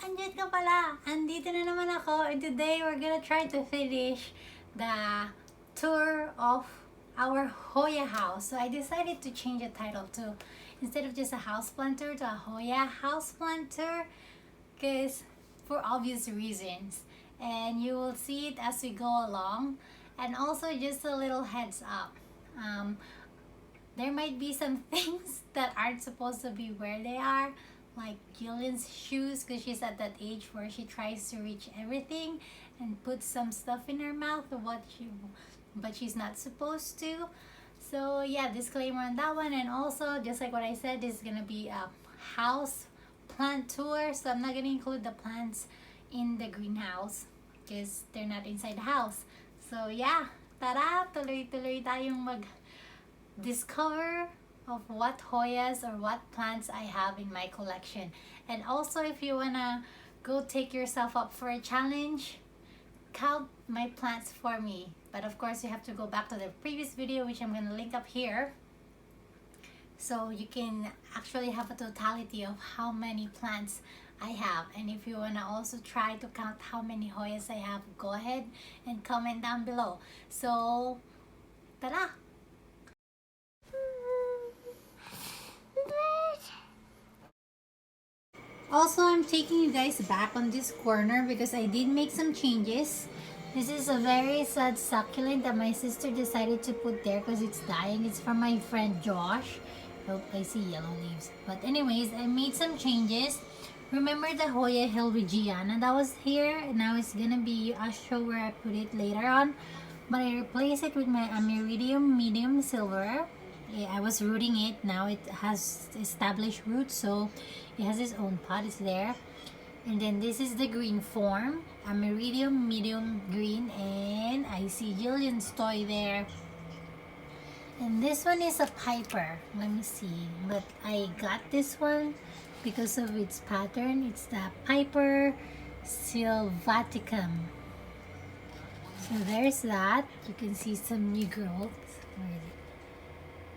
Andyan ka pala! Andito na naman ako, and today we're gonna try to finish the tour of our Hoya house. So I decided to change the title to, instead of just a house planter, to a Hoya house planter, because for obvious reasons. And you will see it as we go along. And also just a little heads up. There might be some things that aren't supposed to be where they are, like Jillian's shoes, because she's at that age where she tries to reach everything and put some stuff in her mouth of but she's not supposed to. So yeah, disclaimer on that one. And also, just like what I said, this is gonna be a house plant tour, so I'm not gonna include the plants in the greenhouse because they're not inside the house. So yeah, tara, tuloy-tuloy tayong discover of what Hoyas or what plants I have in my collection. And also, if you wanna go take yourself up for a challenge, count my plants for me. But of course, you have to go back to the previous video, which I'm gonna link up here, so you can actually have a totality of how many plants I have. And if you wanna also try to count how many Hoyas I have, go ahead and comment down below. So, tada! Also, I'm taking you guys back on this corner because I did make some changes. This is a very sad succulent that my sister decided to put there because it's dying. It's from my friend Josh. Oh, I see yellow leaves. But anyways, I made some changes. Remember the Hoya Helvegiana that was here? And now it's gonna be, I'll show where I put it later on. But I replaced it with my Ameridium medium silver. Yeah, I was rooting it. Now it has established roots, so it has its own pot. It's there. And then this is the green form, Ameridium medium green, and I see Jillian's toy there. And this one is a Piper. Let me see. But I got this one because of its pattern. It's the Piper sylvaticum. So there's that. You can see some new growth. Where is it?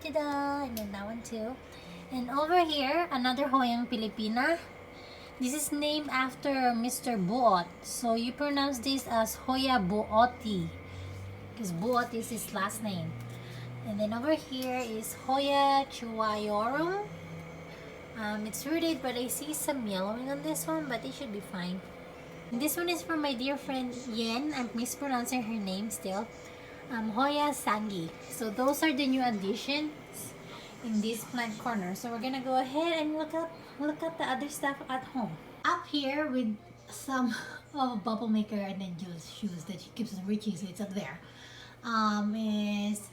Ta-da! And then that one too. And over here, another Hoyang Pilipina. This is named after Mr. Buot. So you pronounce this as Hoya Buoti, because Buot is his last name. And then over here is Hoya Chuayorum. It's rooted, but I see some yellowing on this one, but it should be fine. And this one is from my dear friend Yen. I'm mispronouncing her name still. Hoya Sangi. So those are the new additions in this plant corner. So we're gonna go ahead and look at the other stuff at home. Up here with some bubble maker and then Jules shoes that she keeps on reaching, so it's up there. Is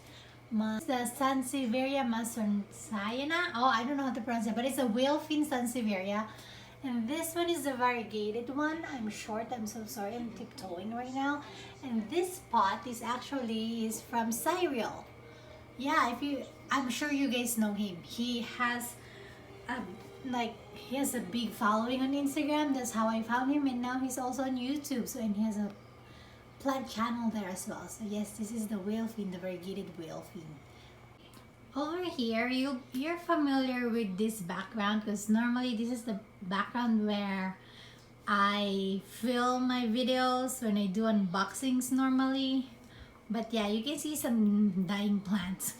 the Sansevieria Masoncayana. Oh, I don't know how to pronounce it, but it's a whalefin Sansevieria. And this one is the variegated one. I'm short, I'm so sorry, I'm tiptoeing right now. And this pot is actually from Cyril. Yeah, I'm sure you guys know him. He has a big following on Instagram. That's how I found him, and now he's also on YouTube. So, and he has a plant channel there as well. So yes, this is the whalefin, the variegated whalefin. Over here, you're familiar with this background because normally this is the background where I film my videos when I do unboxings normally. But yeah, you can see some dying plants.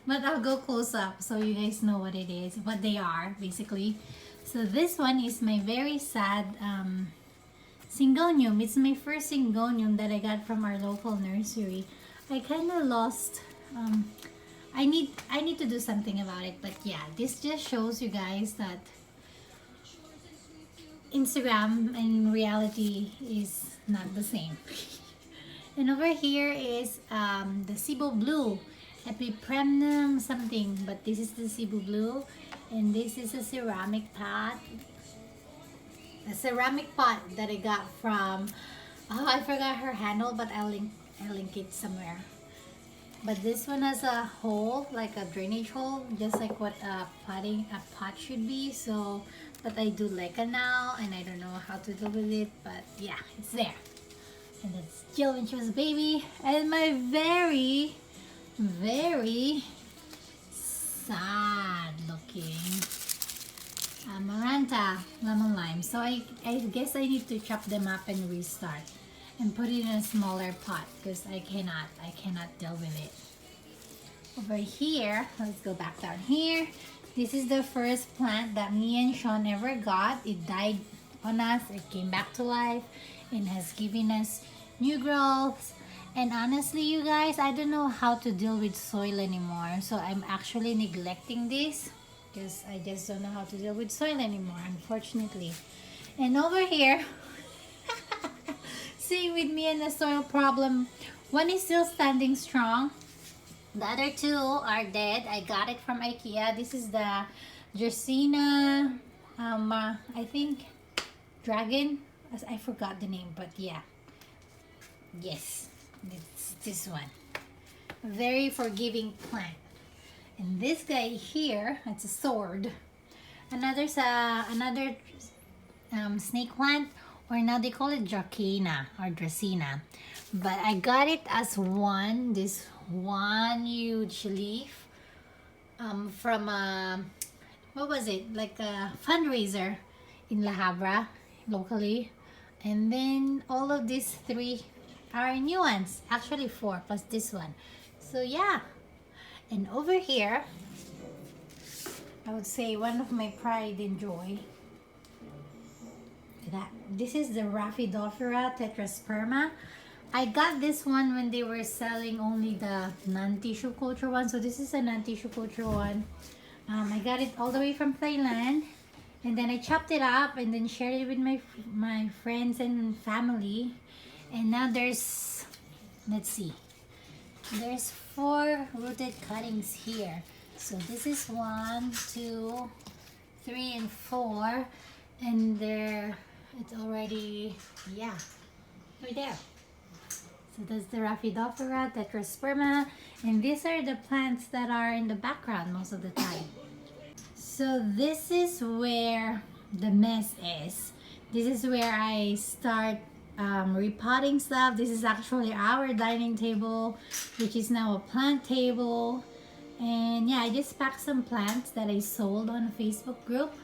But I'll go close up so you guys know what it is, what they are basically. So this one is my very sad syngonium. It's my first syngonium that I got from our local nursery. I kind of lost. I need to do something about it. But yeah, this just shows you guys that Instagram and reality is not the same. And over here is the Cebu Blue, Epipremnum something, but this is the Cebu Blue, and this is a ceramic pot. A ceramic pot that I got from, oh, I forgot her handle, but I'll link it somewhere. But this one has a hole, like a drainage hole, just like what a pot should be. So, but I do leca now, and I don't know how to deal with it, but yeah, it's there. And that's Jill when she was a baby. And my very, very sad looking Maranta, lemon lime. So I guess I need to chop them up and restart and put it in a smaller pot because I cannot deal with it. Over here, let's go back down here. This is the first plant that me and Sean ever got. It died on us. It came back to life and has given us new growths. And honestly, you guys, I don't know how to deal with soil anymore. So I'm actually neglecting this because I just don't know how to deal with soil anymore, unfortunately. And over here, same with me and the soil problem. One is still standing strong. The other two are dead. I got it from IKEA. This is the Dracaena, I think, dragon. I forgot the name, but yeah. Yes, it's this one. Very forgiving plant. And this guy here, it's a sword. Another snake plant, or now they call it Dracaena or Dracaena. But I got it as this one huge leaf from what was it, like a fundraiser in La Habra locally. And then all of these three are new ones, actually 4 plus this one. So yeah. And over here, I would say one of my pride and joy, that this is the Rhaphidophora tetrasperma. I got this one when they were selling only the non-tissue culture one. So this is a non-tissue culture one. I got it all the way from Thailand. And then I chopped it up and then shared it with my friends and family. And now there's, let's see, there's 4 rooted cuttings here. So this is 1, 2, 3, and 4. And it's already, yeah, right there. So that's the Rhaphidophora tetrasperma, and these are the plants that are in the background most of the time. So this is where the mess is. This is where I start repotting stuff. This is actually our dining table, which is now a plant table. And yeah, I just packed some plants that I sold on a Facebook group.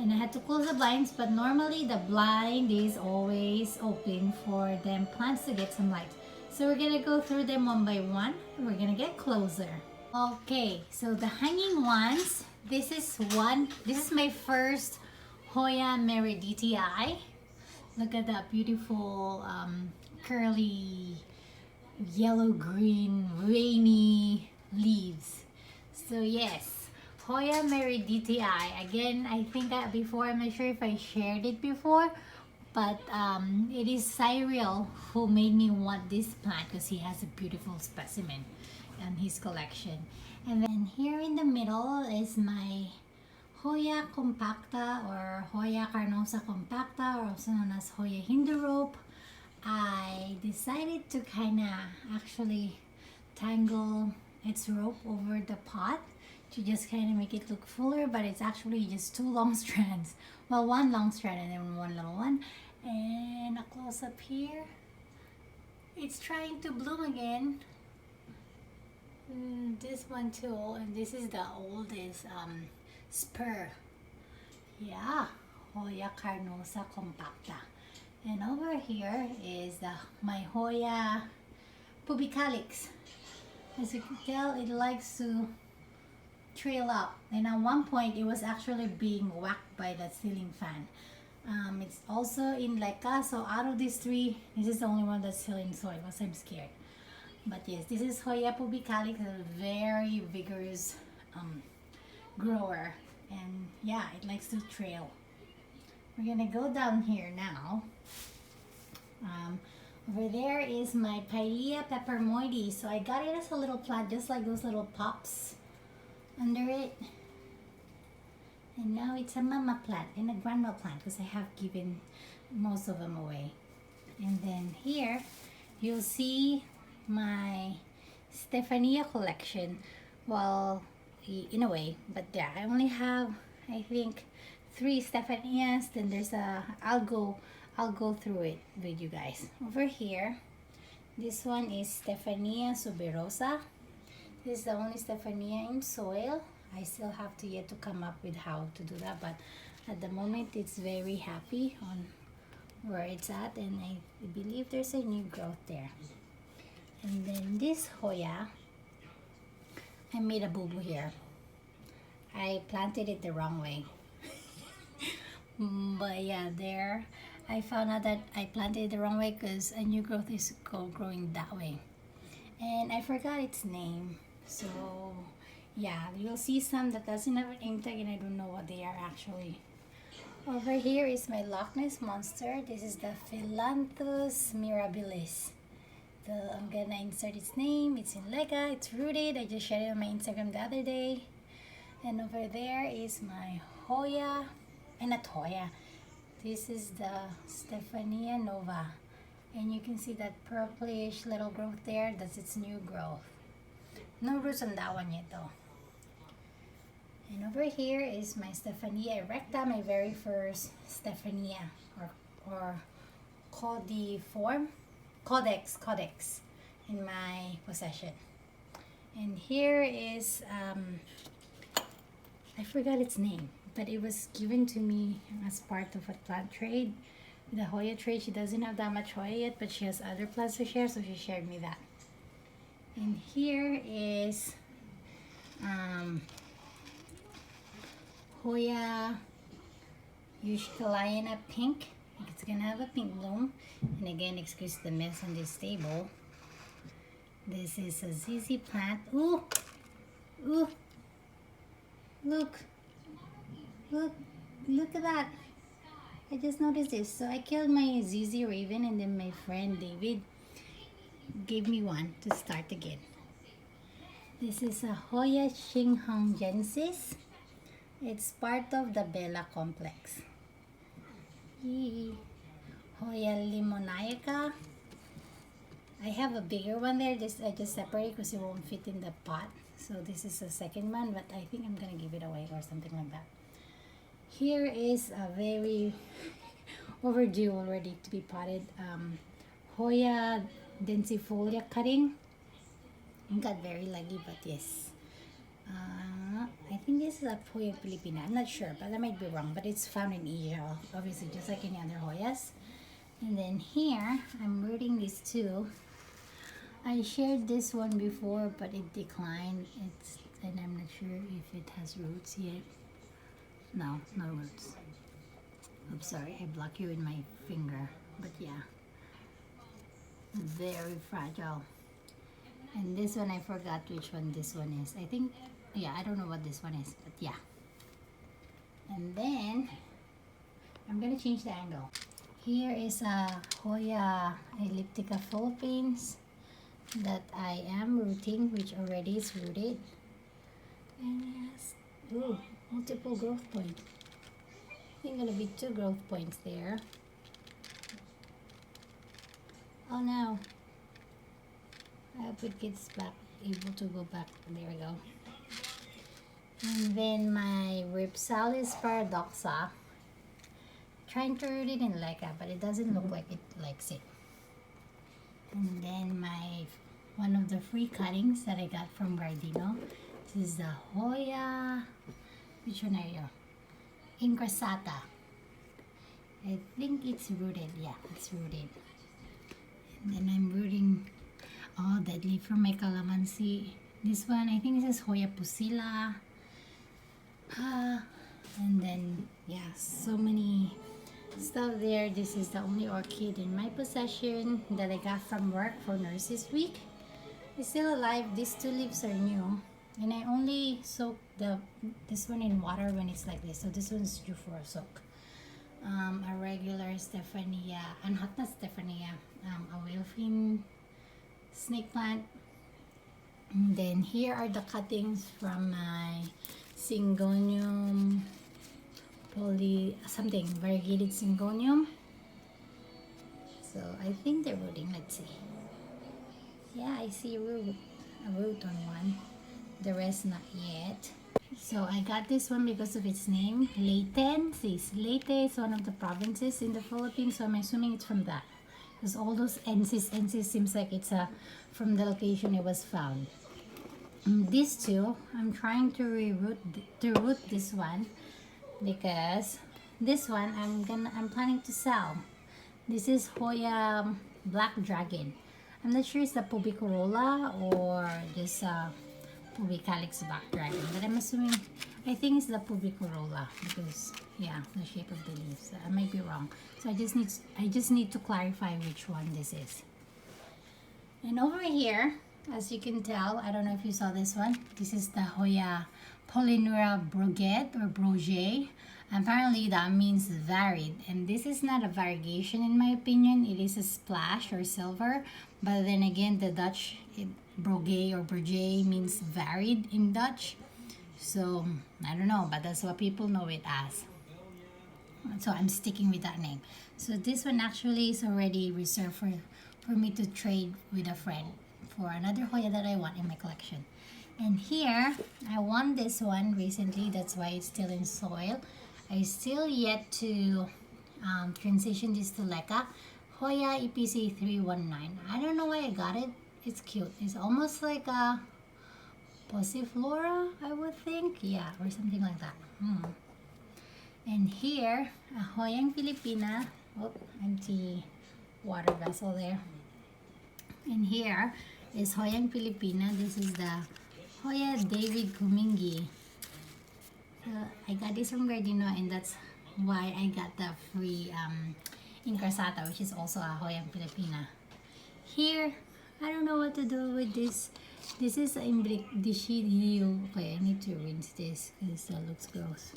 And I had to close the blinds, but normally the blind is always open for them plants to get some light. So we're gonna go through them one by one. We're gonna get closer. Okay, so the hanging ones, this is my first Hoya meridii. Look at that beautiful curly yellow-green rainy leaves. So yes, Hoya meridii. Again, I think that before, I'm not sure if I shared it before, but it is Cyril who made me want this plant because he has a beautiful specimen in his collection. And then here in the middle is my Hoya compacta, or Hoya carnosa compacta, or also known as Hoya Hindu rope. I decided to kind of actually tangle its rope over the pot to just kind of make it look fuller, but it's actually just 2 long strands. Well, 1 long strand and then 1 little one. And a close up here. It's trying to bloom again. This one too, and this is the oldest spur. Yeah, Hoya carnosa compacta. And over here is my Hoya pubicalix. As you can tell, it likes to trail up, and at one point it was actually being whacked by the ceiling fan. It's also in leca, so out of these 3, this is the only one that's still in soil because I'm scared. But yes, this is Hoya pubicalix, a very vigorous grower, and yeah, it likes to trail. We're gonna go down here now. Over there is my Pilea pepermoides. So I got it as a little plant, just like those little pops under it. And now it's a mama plant and a grandma plant because I have given most of them away. And then here you'll see my Stephani collection. Well, in a way, but yeah, I only have, I think, 3 Stephanias. Then there's I'll go through it with you guys. Over here, this one is Stephania suberosa. This is the only Stephania in soil. I still have to yet to come up with how to do that, but at the moment it's very happy on where it's at, and I believe there's a new growth there. And then this Hoya, I made a boo-boo here. I planted it the wrong way. But yeah, there I found out that I planted it the wrong way because a new growth is growing that way. And I forgot its name. So yeah, you'll see some that doesn't have a name tag and I don't know what they are actually. Over here is my Loch Ness Monster. This is the Philanthus mirabilis. So I'm gonna insert its name. It's in Lega, it's rooted. I just shared it on my Instagram the other day. And over there is my Hoya, and not Hoya. This is the Stephani nova. And you can see that purplish little growth there. That's its new growth. No roots on that one yet though. And over here is my Stephani erecta, my very first Stephania or codex in my possession. And here is I forgot its name, but it was given to me as part of a plant trade. The Hoya trade, she doesn't have that much Hoya yet, but she has other plants to share, so she shared me that. And here is Hoya Euschaliana pink. It's gonna have a pink bloom. And again, excuse the mess on this table. This is a ZZ plant. Ooh, ooh, look at that. I just noticed this. So I killed my ZZ raven, and then my friend David gave me one to start again. This is a Hoya Xinghonggensis. It's part of the Bella complex. Hoya Limoniaca. I have a bigger one there. I just separated because it won't fit in the pot. So this is the second one, but I think I'm gonna give it away or something like that. Here is a very overdue already to be potted Hoya densifolia cutting. It got very leggy, but yes. I think this is a Hoya Pilipina. I'm not sure, but I might be wrong. But it's found in Asia, obviously, just like any other Hoyas. And then here, I'm rooting these two. I shared this one before, but it declined. And I'm not sure if it has roots yet. No roots. I'm sorry, I block you with my finger. But yeah, very fragile. And this one, I forgot which one this one is. I think, yeah, I don't know what this one is, but yeah. And then, I'm gonna change the angle. Here is a Hoya elliptica Philippines that I am rooting, which already is rooted. And it has, multiple growth points. I think gonna be 2 growth points there. Oh no. I hope it gets back, able to go back. There we go. And then my Ripsalis paradoxa. Trying to root it in Leica, but it doesn't look like it likes it. And then one of the free cuttings that I got from Gardino. This is the Hoya, which one are you? Ingressata. I think it's rooted. Yeah, it's rooted. And then I'm rooting deadly from my calamansi. This one, I think this is Hoya pusilla. And then, yeah, so many stuff there. This is the only orchid in my possession that I got from work for Nurses Week. It's still alive. These 2 leaves are new. And I only soak this one in water when it's like this. So this one's due for a soak. A regular Stephania, and not Stephania, a whalefin snake plant. And then here are the cuttings from my Syngonium variegated Syngonium. So I think they're rooting. Let's see. Yeah, I see a root on one. The rest not yet. So I got this one because of its name, Leyte. Leyte is one of the provinces in the Philippines, so I'm assuming it's from that. Because all those ensis seems like it's from the location it was found. These two, I'm trying to root this one because this one I'm planning to sell. This is Hoya Black Dragon. I'm not sure it's the Pubicorolla or just Pubicalix Black Dragon, but I'm assuming, I think it's the Pubicorolla because yeah, the shape of the leaves. I might be wrong, so I just need to clarify which one this is. And over here, as you can tell, I don't know if you saw this one. This is the Hoya Polynura Broguet or Broget. Apparently that means varied, and this is not a variegation in my opinion. It is a splash or silver, but then again, the Dutch Broguet or Broget means varied in Dutch. So I don't know, but that's what people know it as. So I'm sticking with that name. So this one actually is already reserved for me to trade with a friend for another Hoya that I want in my collection. And here, I won this one recently, that's why it's still in soil. I still yet to transition this to Leca. Hoya EPC 319. I don't know why I got it. It's cute. It's almost like a Passiflora, I would think. Yeah, or something like that. And here, a Hoyang Pilipina. Oh, empty water vessel there. And here is Hoyang Pilipina. This is the Hoya David Kumingi. I got this from Gardino, and that's why I got the free Incarsata, which is also a Hoyang Pilipina. Here, I don't know what to do with this. This is a Dishidio. Okay, I need to rinse this because that looks gross.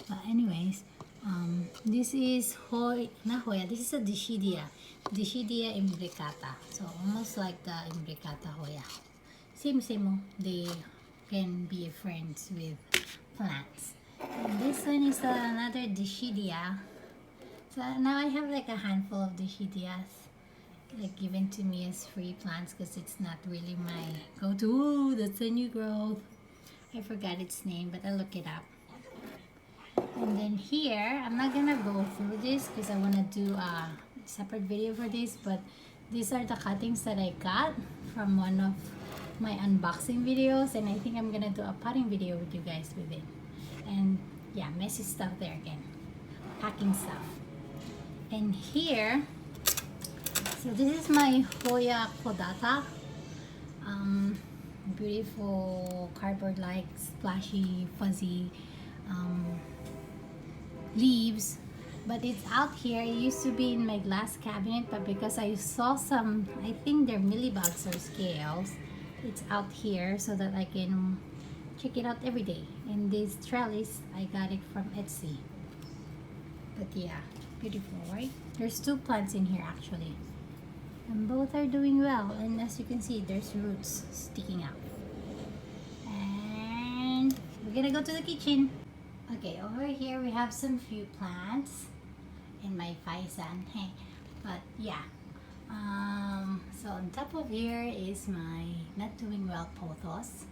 But anyways, this is not Hoya, this is a Dishidia imbricata. So almost like the imbricata Hoya. Same, they can be friends with plants. And this one is another Dishidia. So now I have like a handful of Dishidias like given to me as free plants because it's not really my go-to. Ooh, that's a new growth. I forgot its name, but I'll look it up. And then here, I'm not gonna go through this because I want to do a separate video for this, but these are the cuttings that I got from one of my unboxing videos, and I think I'm gonna do a potting video with you guys with it. And yeah, messy stuff there again, packing stuff. And here, so this is my Hoya Kodata, beautiful cardboard-like, splashy, fuzzy leaves, but it's out here. It used to be in my glass cabinet, but because I saw some, I think they're millibugs or scales, it's out here so that I can check it out every day. And this trellis, I got it from Etsy. But yeah, beautiful, right? There's two plants in here actually, and both are doing well, and as you can see, there's roots sticking out. And we're gonna go to the kitchen. Okay, over here we have some few plants in my Faisan. Hey, but yeah. So on top of here is my not doing well pothos.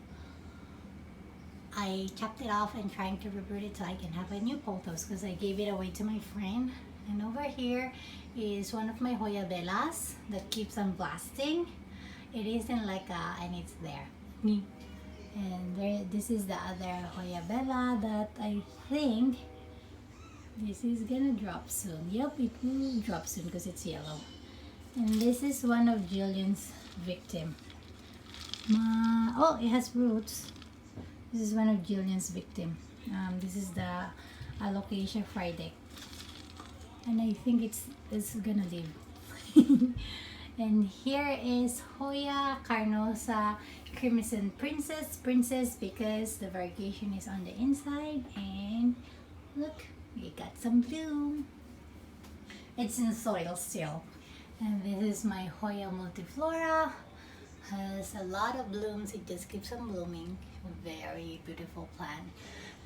I chopped it off and trying to root it so I can have a new pothos because I gave it away to my friend. And over here is one of my Hoya Bellas that keeps on blasting. It isn't like and it's there. Me. And there, this is the other Hoya Bella that I think this is gonna drop soon. Yep, it will drop soon because it's yellow. And this is one of Jillian's victim. Oh, it has roots. This is one of Jillian's victim. This is the Alocasia Friday, and I think it's gonna live. And here is Hoya Carnosa Crimson Princess because the variegation is on the inside, and look, we got some bloom. It's in soil still. And this is my Hoya Multiflora. Has a lot of blooms. It just keeps on blooming. Very beautiful plant.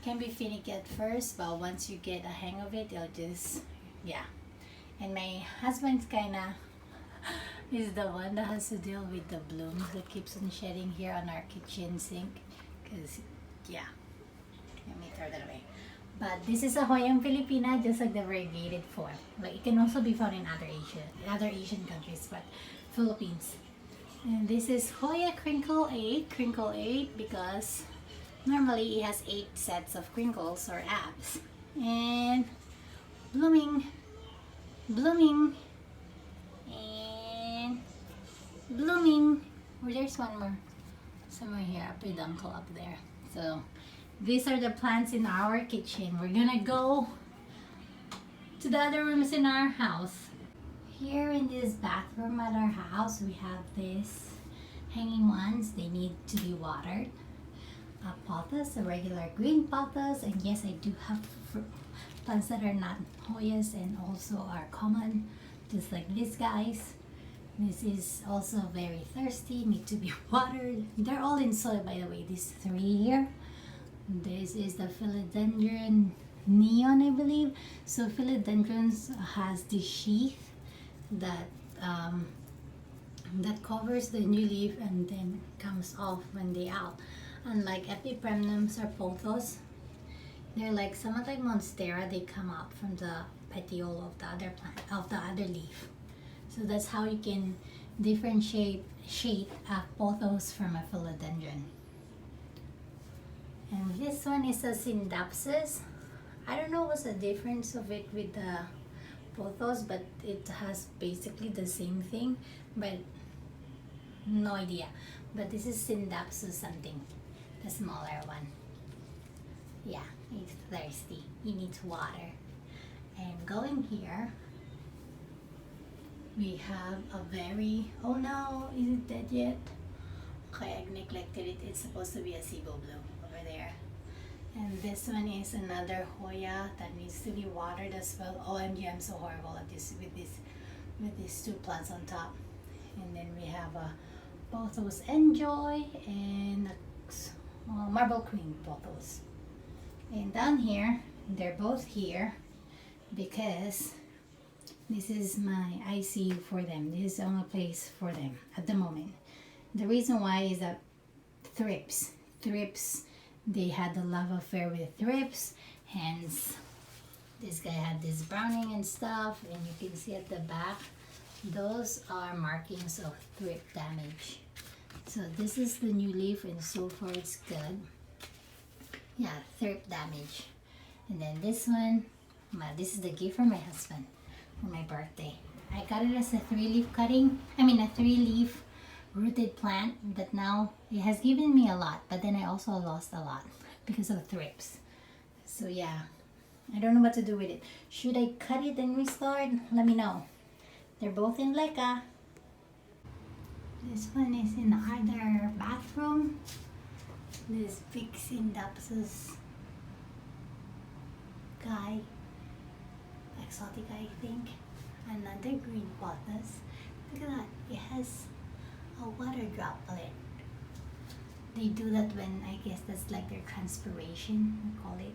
Can be finicky at first, but once you get a hang of it, it'll just, yeah. And my husband's kinda is the one that has to deal with the blooms that keeps on shedding here on our kitchen sink. Cause yeah, let me throw that away. But this is a Hoyang Pilipina, just like the variegated form. Like it can also be found in other Asian countries, but Philippines. And this is Hoya Crinkle 8 because normally it has 8 sets of crinkles or abs. And blooming, blooming, and blooming. Oh, there's one more somewhere here, a peduncle up there. So these are the plants in our kitchen. We're gonna go to the other rooms in our house. Here in this bathroom at our house, we have these hanging ones. They need to be watered. Pothos, a regular green pothos, and yes, I do have plants that are not Hoyas and also are common, just like these guys. This is also very thirsty, need to be watered. They're all in soil, by the way, these 3 here. This is the Philodendron neon, I believe. So philodendrons has this sheath that that covers the new leaf and then comes off when they out. Unlike epipremnums or pothos, they're like somewhat like monstera. They come out from the petiole of the other plant, of the other leaf. So that's how you can differentiate a pothos from a philodendron. And this one is a syndapsus. I don't know what's the difference of it with the pothos, but it has basically the same thing, but no idea. But this is syndapsus something, the smaller one. Yeah, it's thirsty. He needs water. And going here, we have a very, oh no, is it dead yet? Okay, I neglected it. It's supposed to be a Cebu blue over there. And this one is another Hoya that needs to be watered as well. OMG, I'm so horrible at this with these 2 plants on top. And then we have a pothos Enjoy and a marble queen pothos. And down here, they're both here because this is my IC for them. This is the only place for them at the moment. The reason why is that thrips, they had a love affair with thrips, hence this guy had this browning and stuff, and you can see at the back, those are markings of thrip damage. So this is the new leaf and so far it's good. Yeah, thrip damage. And then this one, this is the gift from my husband for my birthday. I got it as a 3-leaf cutting, a 3-leaf rooted plant, but now it has given me a lot, but then I also lost a lot because of thrips. So yeah, I don't know what to do with it. Should I cut it and restart? Let me know. They're both in leca. This one is in the other bathroom. This big syndapsus guy, exotic I think. Another green pothos. Look at that, it has a water droplet. They do that when, I guess that's like their transpiration, we call it.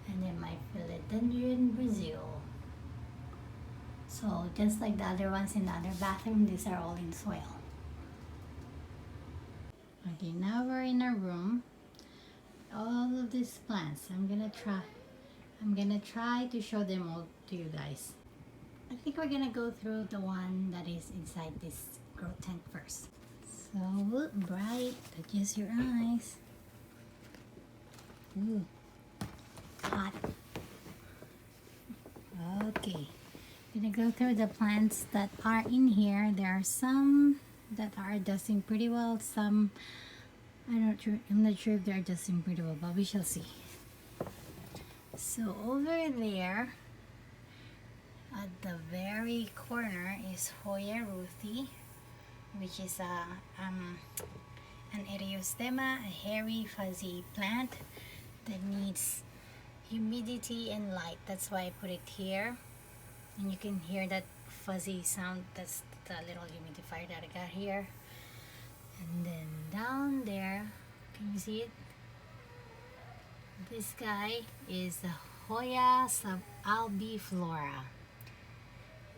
And then my Philodendron Brazil. So just like the other ones in the other bathroom, these are all in soil. Okay, now we're in our room. All of these plants, I'm gonna try to show them all to you guys. I think we're gonna go through the one that is inside this grow tent first. So bright, adjust your eyes. Ooh, hot. Okay, gonna go through the plants that are in here. There are some that are adjusting pretty well. Some I'm not sure if they're adjusting pretty well, but we shall see. So over there, at the very corner is Hoya ruthie, which is an eriostema, a hairy fuzzy plant that needs humidity and light. That's why I put it here, and you can hear that fuzzy sound. That's the little humidifier that I got here. And then down there, can you see it? This guy is the Hoya Flora.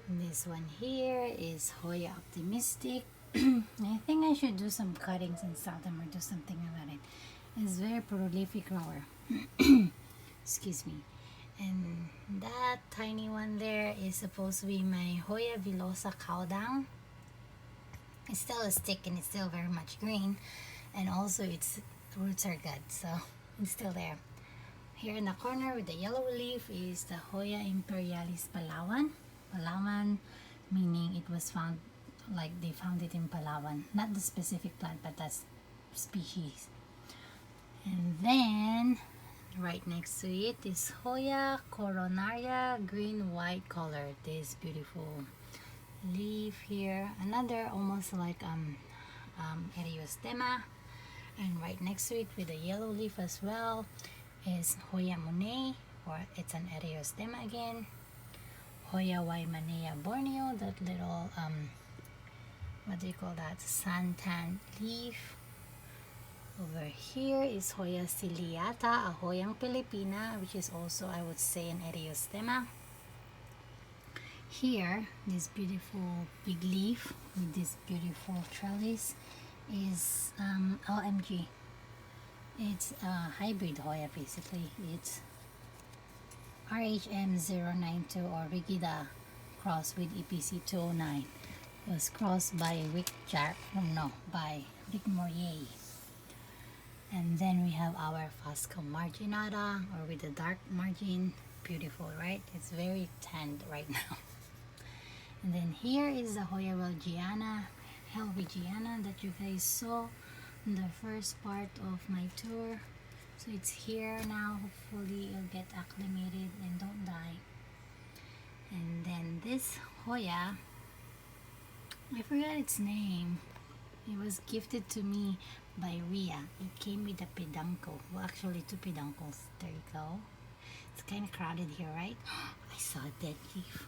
This one here is Hoya Optimistic. I think I should do some cuttings and sell them or do something about it. It's very prolific grower. Excuse me. And that tiny one there is supposed to be my Hoya Villosa cow dung. It's still a stick and it's still very much green, and also its roots are good, so it's still there. Here in the corner with the yellow leaf is the Hoya imperialis Palawan. Palawan meaning it was found, like they found it in Palawan, not the specific plant but that species. And then right next to it is Hoya coronaria, green white color. This beautiful leaf here, another almost like eriostema. And right next to it with a yellow leaf as well is Hoya Monet, or it's an eriostema again. Hoya Waimanea Borneo, that little what do you call that, suntan leaf. Over here is Hoya ciliata, a Hoyang Pilipina, which is also, I would say, an eriostema. Here, this beautiful big leaf with this beautiful trellis is OMG. It's a hybrid Hoya basically. It's RHM092 or Rigida crossed with EPC 209. Was crossed by Rick Morier. And then we have our Fuscum marginata, or with the dark margin. Beautiful, right? It's very tanned right now. And then here is the Hoya Helvegiana that you guys saw in the first part of my tour. So it's here now. Hopefully it'll get acclimated and don't die. And then this Hoya, I forgot its name. It was gifted to me by Ria. It came with a peduncle. Well, actually 2 peduncles. There you go. It's kind of crowded here, right? I saw a dead leaf.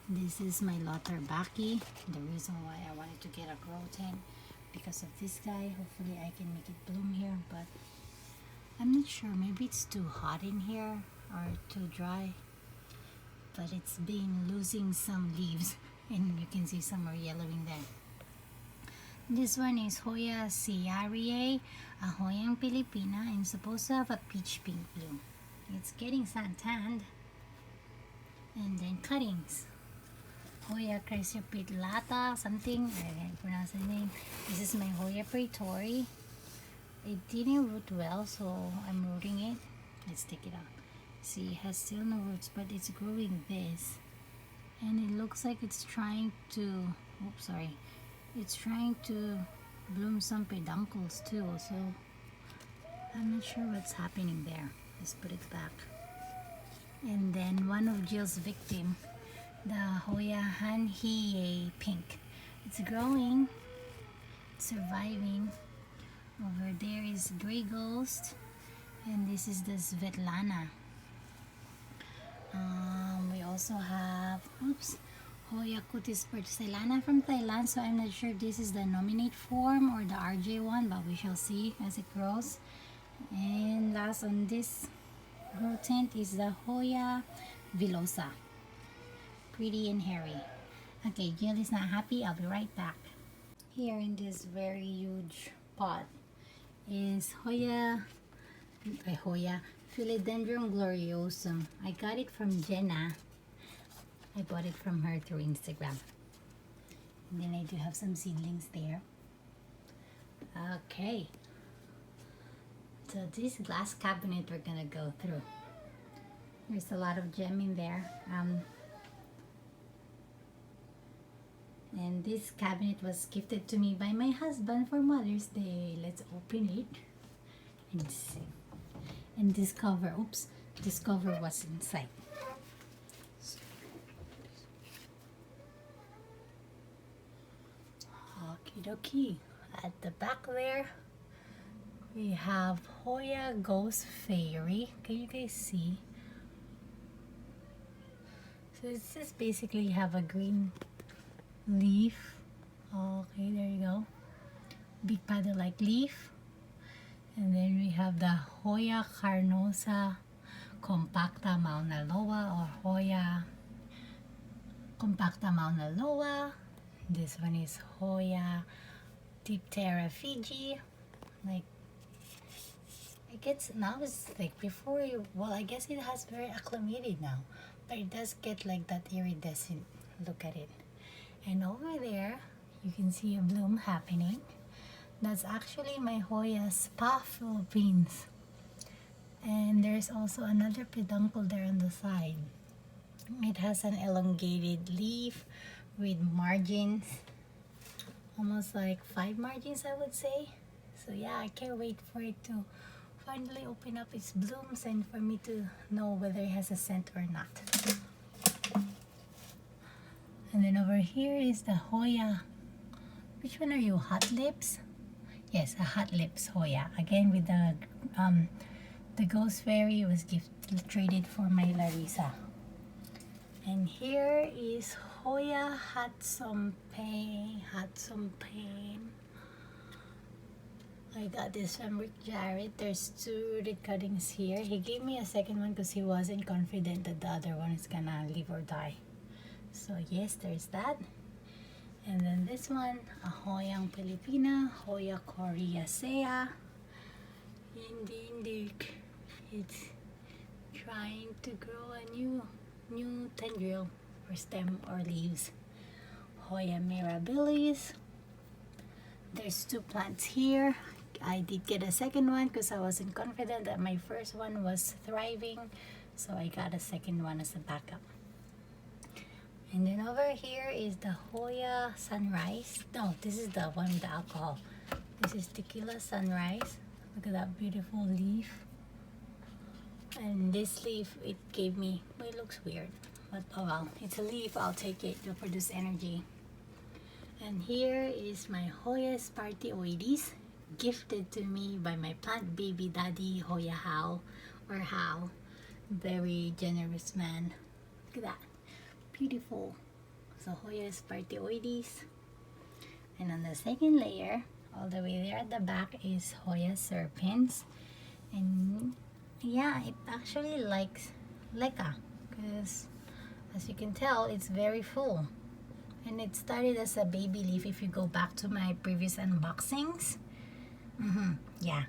This is my Lauterbacchi. The reason why I wanted to get a grow tent because of this guy. Hopefully I can make it bloom here, but I'm not sure. Maybe it's too hot in here or too dry. But it's been losing some leaves, and you can see some are yellowing there. This one is Hoya Ciarie, a Hoyang Pilipina, and supposed to have a peach pink bloom. It's getting sun-tanned. And then cuttings. Hoya Chrysophyllata, something, I can't pronounce the name. This is my Hoya Praetori. It didn't root well, so I'm rooting it. Let's take it out. See, it has still no roots, but it's growing this. And it looks like it's trying to, it's trying to bloom some peduncles too, so I'm not sure what's happening there. Let's put it back. And then one of Jill's victim, the Hoya Hanhiei Pink. It's growing, it's surviving. Over there is Grey Ghost, and this is the Svetlana. We also have, Hoya Cutis porcellana from Thailand, so I'm not sure if this is the nominate form or the RJ one, but we shall see as it grows. And last on this grow tent is the Hoya villosa. Pretty and hairy. Okay, Jill is not happy. I'll be right back. Here in this very huge pot is Hoya Philodendron gloriosum. I got it from Jenna. I bought it from her through Instagram. And then I do have some seedlings there. Okay. So this glass cabinet we're gonna go through. There's a lot of gem in there. And this cabinet was gifted to me by my husband for Mother's Day. Let's open it and see. And discover what's inside. Okie dokie. At the back there, we have Hoya Ghost Fairy. Can you guys see? So it's just basically have a green leaf. Okay, there you go. Big paddle-like leaf. And then we have the Hoya carnosa compacta mauna loa, or Hoya compacta mauna loa. This one is Hoya Diptera Fiji. Like, I guess now it's like before well, I guess it has very acclimated now, but it does get like that iridescent look at it. And over there You can see a bloom happening. That's actually my Hoya Spa Philippines. And there's also another peduncle there on the side. It has an elongated leaf with margins, almost like 5 margins, I would say. So yeah, I can't wait for it to finally open up its blooms and for me to know whether it has a scent or not. And then over here is the Hoya. Which one are you? Hot Lips? Yes, a Hot Lips Hoya. Again with the Ghost Fairy was traded for my Larissa. And here is Hoya Hot Sompe. I got this from Rick Jarrett. There's 2 red cuttings here. He gave me a second one because he wasn't confident that the other one is gonna live or die. So yes, there's that. And then this one, a Hoyang Pilipina, Hoya coriacea. Indeed, it's trying to grow a new tendril or stem or leaves. Hoya mirabilis. There's 2 plants here. I did get a second one because I wasn't confident that my first one was thriving, so I got a second one as a backup. And then over here is the Hoya Sunrise. No, this is the one with the alcohol. This is Tequila Sunrise. Look at that beautiful leaf. And this leaf, it gave me, well, it looks weird, but oh well, it's a leaf, I'll take it, it'll produce energy. And here is my Hoya Spartioides, gifted to me by my plant baby daddy, Hoya How, or How. Very generous man. Look at that. Beautiful. So Hoya Spartioides. And on the second layer, all the way there at the back, is Hoya Serpens. And yeah, it actually likes leca because as you can tell, it's very full. And it started as a baby leaf if you go back to my previous unboxings. Yeah.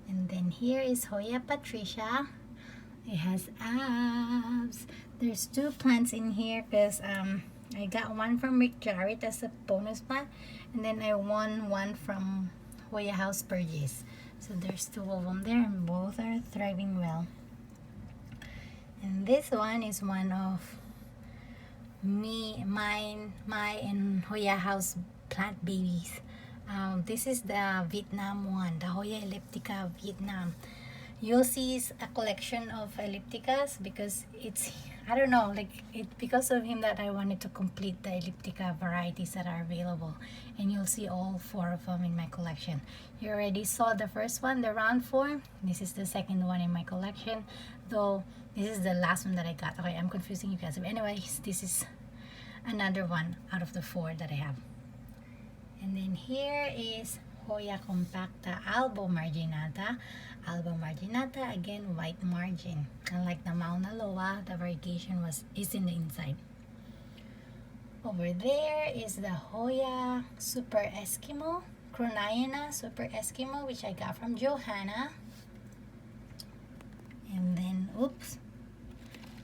And then here is Hoya Patricia. It has abs. There's 2 plants in here because I got one from Rick Jarrett as a bonus plant, and then I won one from Hoya House Purges. So there's 2 of them there, and both are thriving well. And this one is one of my and Hoya House plant babies. This is the Vietnam one, the Hoya elliptica Vietnam. You'll see a collection of ellipticas because it's, I don't know, like because of him that I wanted to complete the elliptica varieties that are available, and you'll see all 4 of them in my collection. You already saw the first one, the round form. This is the second one in my collection, though this is the last one that I got. Okay, I'm confusing you guys, but anyways, this is another one out of the 4 that I have. And then here is Hoya compacta albo marginata. Albo marginata, again white margin. Unlike the Mauna Loa, the variegation is in the inside. Over there is the Hoya Super Eskimo, Chronaiana Super Eskimo, which I got from Johanna. And then, oops,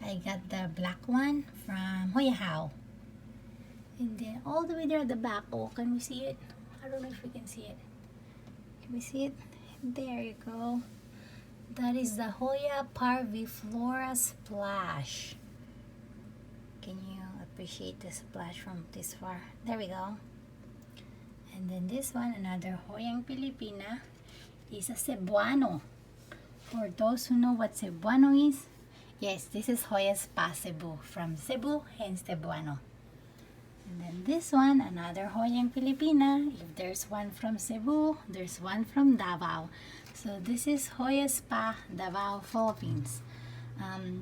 I got the black one from Hoya How. And then all the way there at the back, oh, can we see it? I don't know if we can see it. Can we see it? There you go. That is the Hoya Parviflora Splash. Can you appreciate the splash from this far? There we go. And then this one, another Hoyang Pilipina, is a Cebuano. For those who know what Cebuano is, yes, this is Hoya Spa Cebu, from Cebu, hence Cebuano. And then this one, another Hoyang Pilipina. If there's one from Cebu, there's one from Davao. So this is Hoya Spa Davao, Philippines.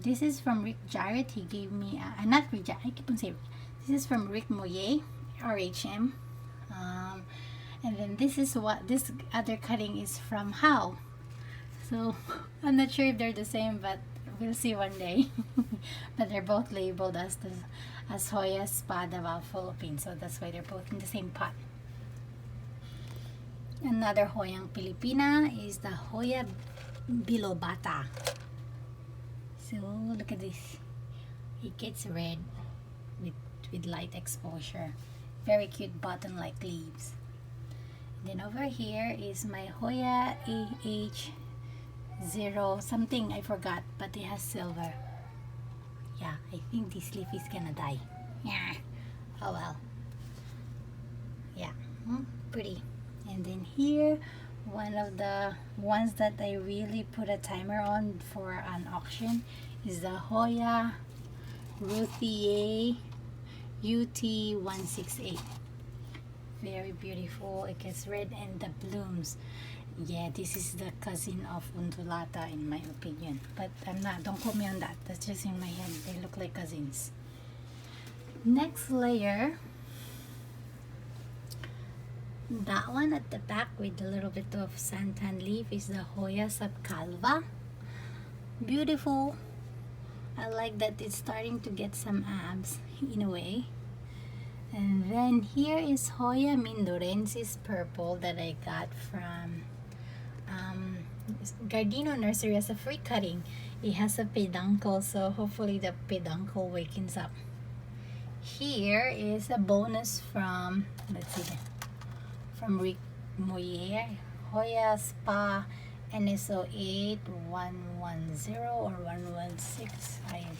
This is from Rick Jarrett. He gave me, not Rick Jarrett, I keep on saying, this is from Rick Moye, RHM. And then this is what, this other cutting is from How. So I'm not sure if they're the same, but we'll see one day. But they're both labeled as Hoya Spa Davao, Philippines. So that's why they're both in the same pot. Another Hoyang Pilipina is the Hoya Bilobata. So look at this. It gets red with light exposure. Very cute button-like leaves. Then over here is my Hoya AH0 something, I forgot, but it has silver. Yeah, I think this leaf is gonna die. Yeah. Oh well. Yeah, pretty. And then here, one of the ones that I really put a timer on for an auction is the Hoya Ruthie UT168. Very beautiful. It gets red and the blooms. Yeah, this is the cousin of undulata in my opinion, but don't quote me on that. That's just in my head. They look like cousins. Next layer, that one at the back with a little bit of santan leaf is the Hoya subcalva. Beautiful. I like that it's starting to get some abs in a way. And then here is Hoya Mindorensis purple that I got from Gardino Nursery as a free cutting. It has a peduncle, so hopefully the peduncle wakens up. Here is a bonus from, let's see, from Rick Moyer, Hoya Spa NSO 8110 or 116.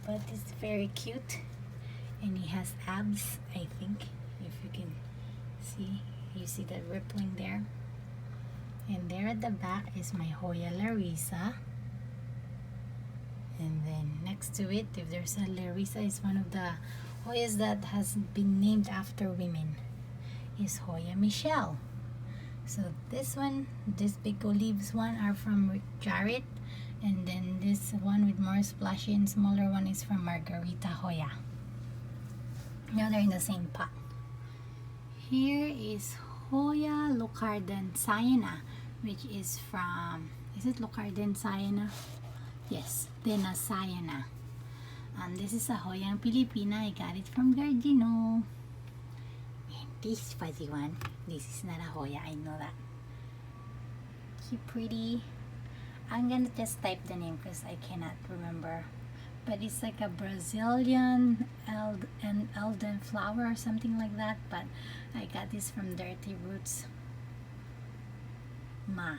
But it's very cute. And he has abs, I think, if you can see. You see that rippling there. And there at the back is my Hoya Larissa. And then next to it, if there's a Larissa, is one of the Hoyas that has been named after women, is Hoya Michelle. So this one, this big olives one are from Jarrett. And then this one with more splashy and smaller one is from Margarita Hoya. Now they're in the same pot. Here is Hoya Locarden Siena, which is from, is it Locarden Siena? Yes, Dena Siena. This is a Hoyang Pilipina. I got it from Gardino. And this fuzzy one, this is not a Hoya, I know that. Cute, pretty. I'm gonna just type the name because I cannot remember. But it's like a Brazilian Elden flower or something like that. But I got this from Dirty Roots Ma.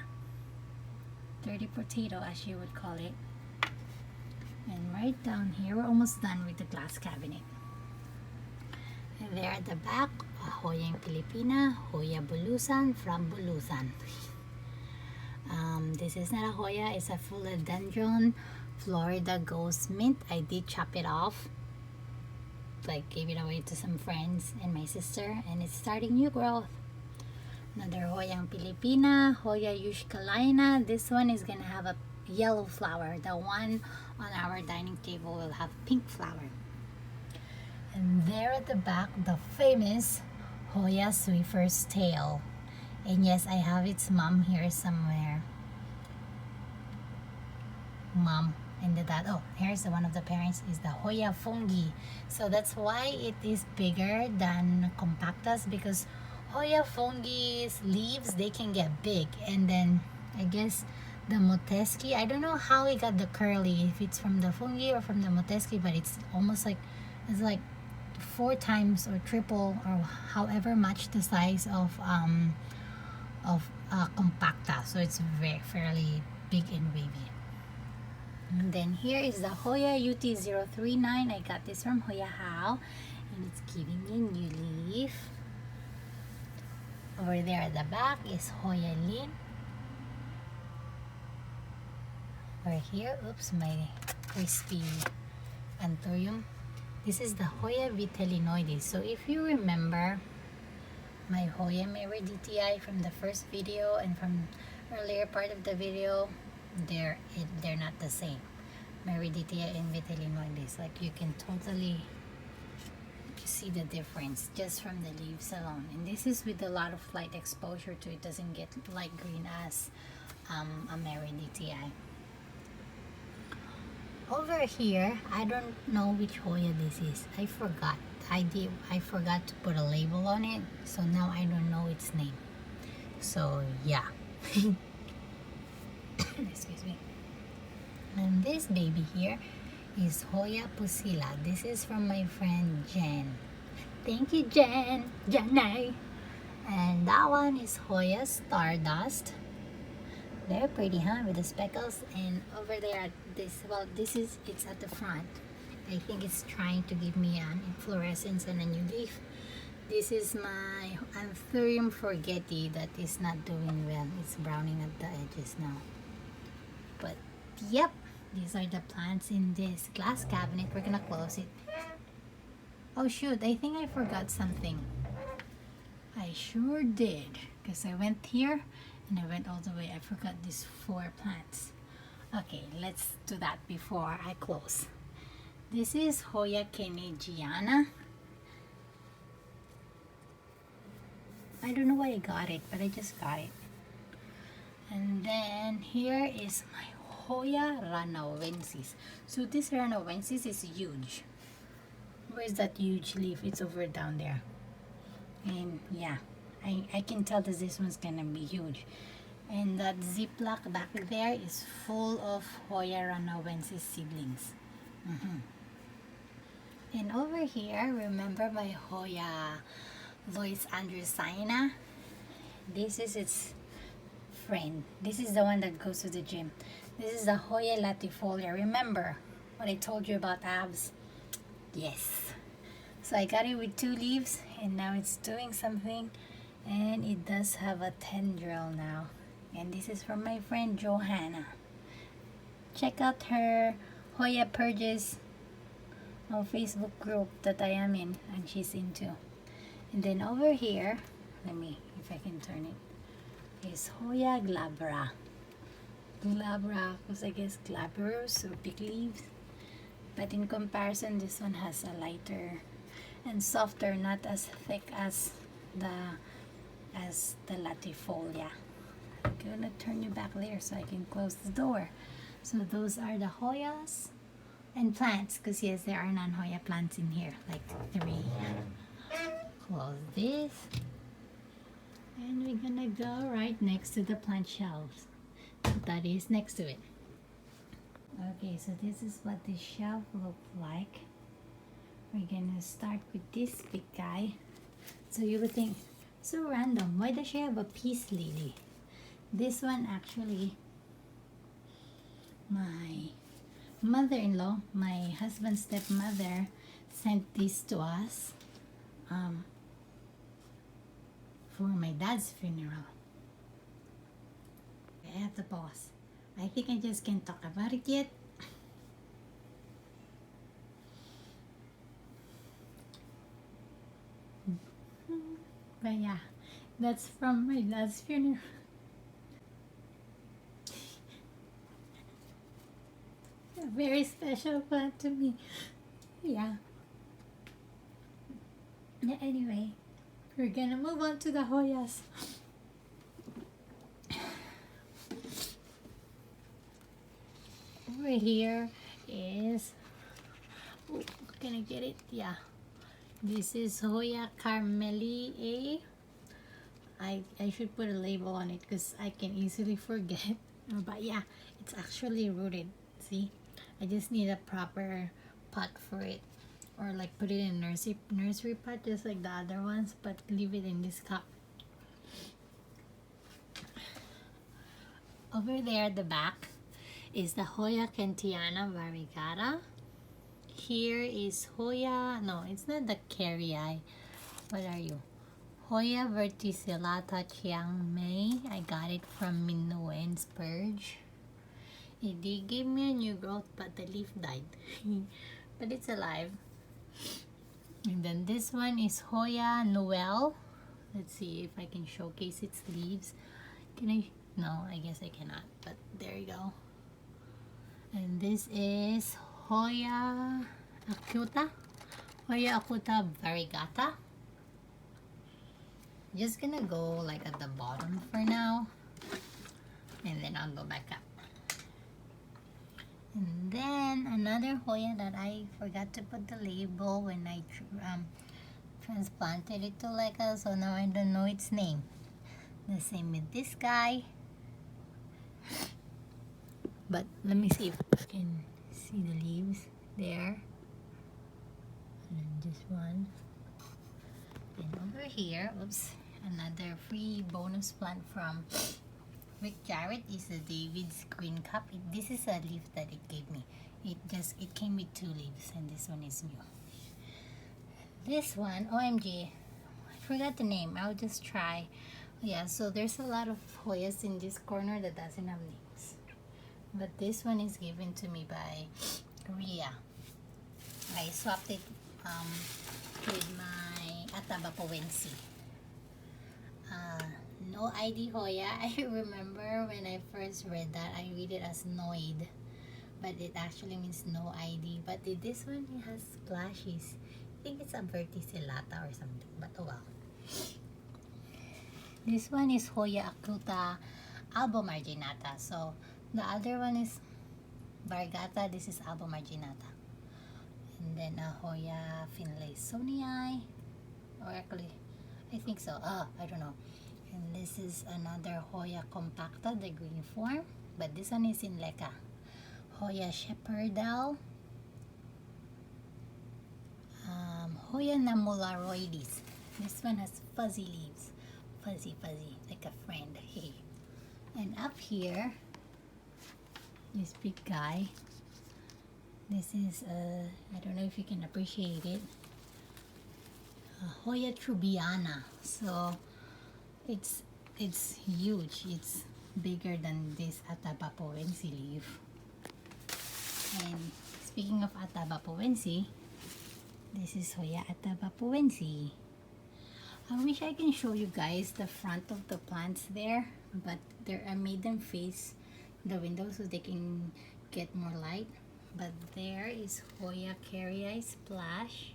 Dirty potato, as you would call it. And right down here, we're almost done with the glass cabinet. And there at the back, a Hoyang Pilipina, Hoya Bulusan from Bulusan. This is not a Hoya, it's a Philodendron Florida Ghost Mint. I did chop it off, like gave it away to some friends and my sister, and it's starting new growth. Another Hoyang Pilipina, Hoya Euschkalina. This one is gonna have a yellow flower. The one on our dining table will have pink flower. And there at the back, the famous Hoya Swiffer's Tail. And yes, I have its mom here somewhere. Mom and the dad. Oh, here's one of the parents, is the Hoya Fungi. So that's why it is bigger than compactus, because Hoya Fungi's leaves, they can get big. And then I guess the Moteski, I don't know how it got the curly, if it's from the fungi or from the Moteski, but it's almost like, it's like 4 times or triple or however much the size of compacta. So it's very fairly big and wavy. And then here is the Hoya UT039. I got this from Hoya How, and it's giving me new leaf. Over there at the back is Hoya Lin. Over here, oops, my crispy anthurium. This is the Hoya Vitellinoides. So if you remember my Hoya Meredithii from the first video and from earlier part of the video, they're not the same. Meredithii and Vitellinoides, like you can totally see the difference just from the leaves alone. And this is with a lot of light exposure to it, doesn't get light green as a Meredithii. Over here, I don't know which Hoya this is. I forgot. I forgot to put a label on it, so now I don't know its name. So yeah. Excuse me. And this baby here is Hoya Pusilla. This is from my friend Jen. Thank you, Jenny. And that one is Hoya Stardust. They're pretty, huh? With the speckles. And over there at this, well, it's at the front. I think it's trying to give me an inflorescence and a new leaf. This is my Anthurium forgeti that is not doing well. It's browning at the edges now. But yep, these are the plants in this glass cabinet. We're gonna close it. Oh shoot, I think I forgot something. I sure did, because I went here and I went all the way. I forgot these 4 plants. Okay, let's do that before I close. This is Hoya Canadiana. I don't know why I got it, but I just got it. And then here is my Hoya ranawensis. So this ranawensis is huge. Where's that huge leaf? It's over down there. And yeah, I can tell that this one's gonna be huge. And that ziploc back there is full of Hoya ranawensis seedlings. And over here, remember my Hoya Lois Andrewsina? This is its friend. This is the one that goes to the gym. This is the Hoya latifolia. Remember what I told you about abs? Yes. So I got it with 2 leaves and now it's doing something, and it does have a tendril now. And this is from my friend Johanna. Check out her Hoya Purges Facebook group that I am in and she's into. And then over here, let me, if I can turn it, is Hoya glabra. Glabra, because I guess glabrous or big leaves. But in comparison, this one has a lighter and softer, not as thick as the latifolia. I'm gonna turn you back there so I can close the door. So those are the Hoyas and plants, because yes, there are non-Hoya plants in here, like 3. Close this, and we're gonna go right next to the plant shelves that is next to it. Okay, so this is what the shelf looks like. We're gonna start with this big guy. So you would think, so random, why does she have a peace lily? This one actually, my mother-in-law, my husband's stepmother, sent this to us for my dad's funeral. I have to pause. I think I just can't talk about it yet. But yeah, that's from my dad's funeral. A very special plant to me. Yeah. Yeah, anyway, we're gonna move on to the Hoyas. Over here is, oh, can I get it? Yeah. This is Hoya Carmelia. I should put a label on it because I can easily forget. But yeah, it's actually rooted. See? I just need a proper pot for it. Or like put it in a nursery pot just like the other ones, but leave it in this cup. Over there at the back is the Hoya Kentiana variegata. Here is Hoya, no, it's not the Carrii. What are you? Hoya verticillata Chiang Mai. I got it from Minuan Spurge. It did give me a new growth, but the leaf died. But it's alive. And then this one is Hoya Noel. Let's see if I can showcase its leaves. Can I? No, I guess I cannot, but there you go. And this is Hoya acuta. Hoya acuta variegata. Just gonna go like at the bottom for now, and then I'll go back up. And then another Hoya that I forgot to put the label when I transplanted it to Leica, so now I don't know its name. The same with this guy. But let me see if you can see the leaves there. And then this one. And over here, oops, another free bonus plant from Rick Jarrett is the David's Green Cup. This is a leaf that it gave me. It came with 2 leaves, and this one is new. This one, OMG, I forgot the name. I'll just try. Yeah, so there's a lot of Hoyas in this corner that doesn't have names. But this one is given to me by Rhea. I swapped it with my Atabapoense. No ID Hoya. I remember when I first read that, I read it as Noid, but it actually means no ID. But this one, it has splashes. I think it's a verticillata or something, but oh well. This one is Hoya acuta albomarginata. So the other one is variegata. This is albomarginata. And then Hoya finlaysonii, or actually, I think so. I don't know. And this is another Hoya compacta, the green form, but this one is in leca. Hoya shepherdal, Hoya namularoides. This one has fuzzy leaves, fuzzy, like a friend. Hey. And up here, this big guy. This is I don't know if you can appreciate it. Hoya trubiana. So it's huge. It's bigger than this Atabapoense leaf. And speaking of Atabapoense, this is Hoya Atabapoense. I wish I can show you guys the front of the plants there, but I made them face the window so they can get more light. But there is Hoya carrii splash.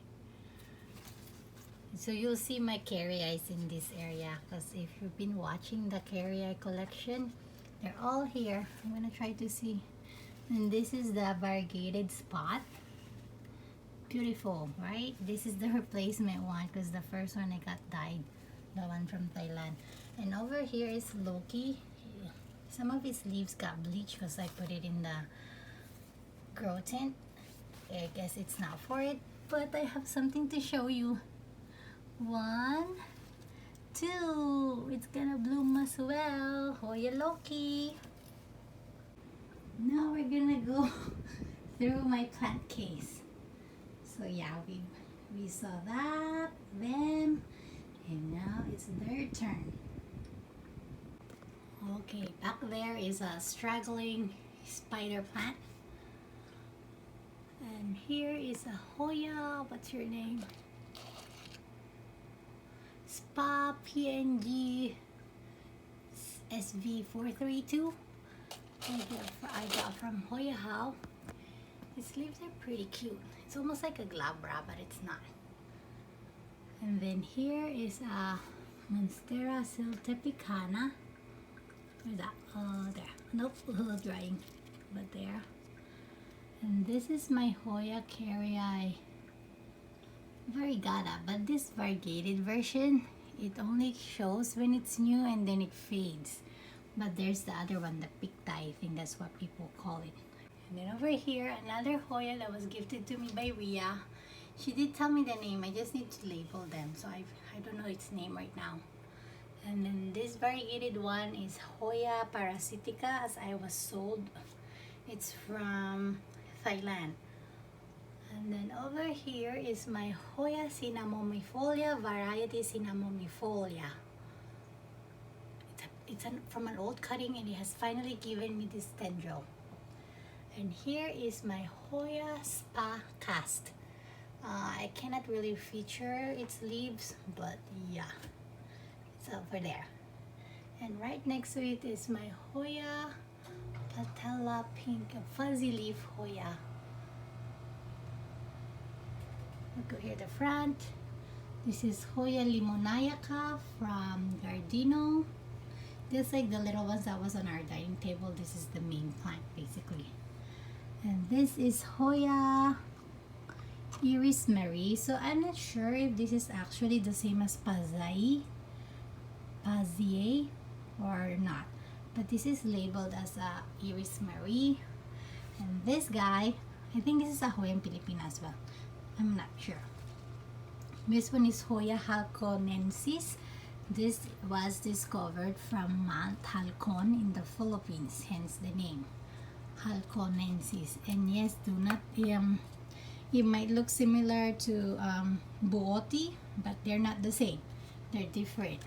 So you'll see my carrii in this area, because if you've been watching the carrii collection, they're all here. I'm gonna try to see. And this is the variegated spot. Beautiful, right? This is the replacement one, because the first one I got died, the one from Thailand. And over here is Loki. Some of its leaves got bleached because I put it in the grow tent. I guess it's not for it, but I have something to show you. 1, 2, it's gonna bloom as well. Hoya Loki. Now we're gonna go through my plant case. So yeah, we saw that, them, and now it's their turn. Okay, back there is a straggling spider plant. And here is a Hoya, what's your name? Spa PNG SV432. I got from Hoya How. Its leaves are pretty cute. It's almost like a glabra, but it's not. And then here is a Monstera siltepicana. Where's that? Oh, there. Nope, a little drying, but there. And this is my Hoya carrii variegata, but this variegated version, it only shows when it's new and then it fades. But there's the other one, the picta, I think that's what people call it. And then over here, another Hoya that was gifted to me by Rhea. She did tell me the name, I just need to label them, so I don't know its name right now. And then this variegated one is Hoya parasitica, as I was sold. It's from Thailand. And then over here is my Hoya cinnamomifolia, variety cinnamomifolia. It's from an old cutting, and it has finally given me this tendril. And here is my Hoya spa cast. I cannot really feature its leaves, but yeah, it's over there. And right next to it is my Hoya patella pink, fuzzy leaf Hoya. Look over here, the front. This is Hoya limonaica from Gardino. Just like the little ones that was on our dining table, this is the main plant basically. And this is Hoya Iris Marie. So I'm not sure if this is actually the same as Pazier or not, but this is labeled as a Iris Marie. And this guy, I think this is a Hoyang Pilipina as well. I'm not sure. This one is Hoya halconensis. This was discovered from Mount Halcon in the Philippines, hence the name halconensis. And yes, do not it might look similar to buoti, but they're not the same. They're different.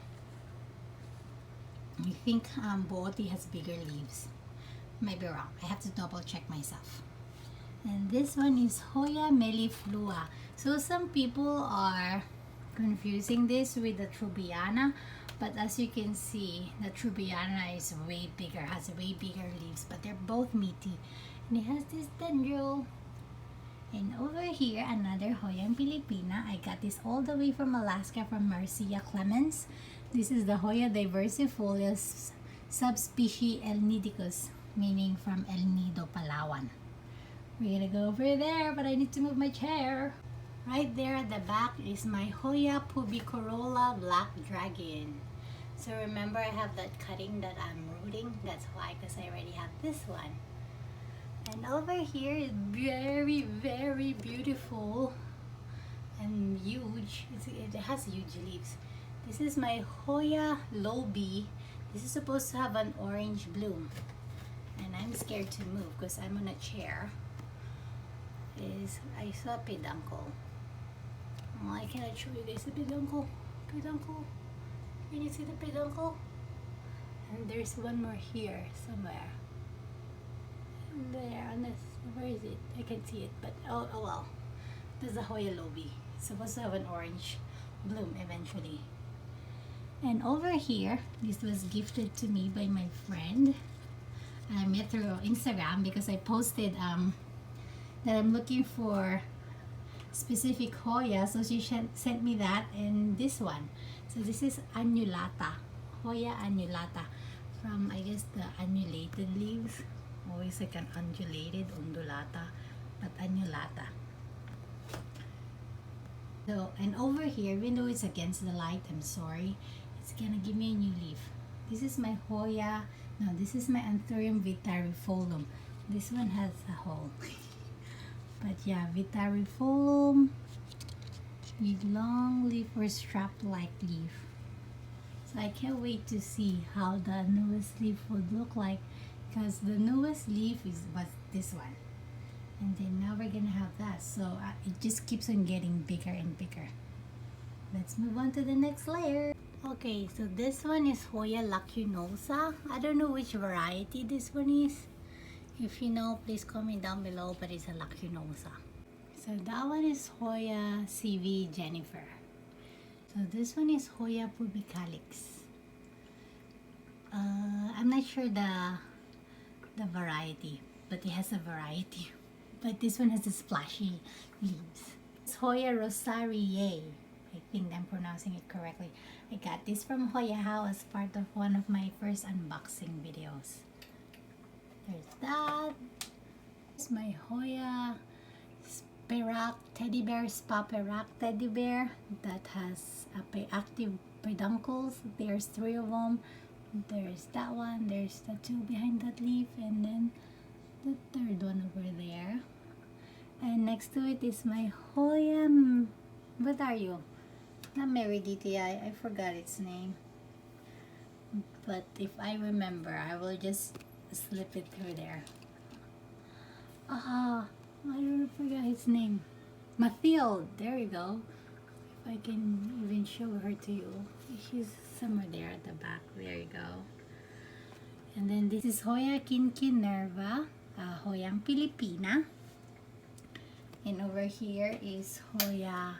I think buoti has bigger leaves. Might be wrong. I have to double check myself. And this one is Hoya melliflua. So some people are confusing this with the trubiana, but as you can see, the trubiana is way bigger, has way bigger leaves, but they're both meaty. And it has this tendril. And over here, another Hoyang Pilipina. I got this all the way from Alaska from Marcia Clemens. This is the Hoya diversifolia subspecies El Nidicus, meaning from El Nido, Palawan. We're gonna go over there, but I need to move my chair. Right there at the back is my Hoya pubicorolla black dragon. So remember, I have that cutting that I'm rooting. That's why, because I already have this one. And over here is very, very beautiful and huge. It has huge leaves. This is my Hoya lobi. This is supposed to have an orange bloom. And I'm scared to move because I'm on a chair. I saw a peduncle. Oh, I cannot show you guys the peduncle. Peduncle. Can you see the peduncle? And there's one more here somewhere. There, on this, where is it? I can see it, but oh well. This is a Hoya lobi. It's supposed to have an orange bloom eventually. And over here, this was gifted to me by my friend. I met through Instagram because I posted that I'm looking for specific Hoya, so she sent me that and this one. So this is annulata, Hoya annulata, from I guess the annulated leaves. Always like an undulata, but annulata. So, and over here, even though it's against the light, I'm sorry, it's gonna give me a new leaf. This is my Hoya, no, this is my Anthurium vitarifolum. This one has a hole. But yeah, vitarifolum with long leaf or strap-like leaf. So I can't wait to see how the newest leaf would look like, because the newest leaf was this one, and then now we're gonna have that. So it just keeps on getting bigger and bigger. Let's move on to the next layer. Okay, so this one is Hoya lacunosa. I don't know which variety this one is. If you know, please comment down below, but it's a lacunosa. So that one is Hoya CV Jennifer. So this one is Hoya pubicalix. I'm not sure the variety, but it has a variety. But this one has the splashy leaves. It's Hoya rosariae. I think I'm pronouncing it correctly. I got this from Hoya House as part of one of my first unboxing videos. There's that. It's my Hoya Sperak teddy bear, spa perak teddy bear that has active peduncles. There's 3 of them. There's that one, there's the 2 behind that leaf, and then the 3rd one over there. And next to it is my Hoya, what are you? Not Meriditi, I forgot its name. But if I remember, I will just slip it through there. I don't forget its name. Mathilde, there you go. If I can even show her to you. She's somewhere there at the back. There you go. And then this is Hoya quinquinerva, Hoyang Pilipina. And over here is Hoya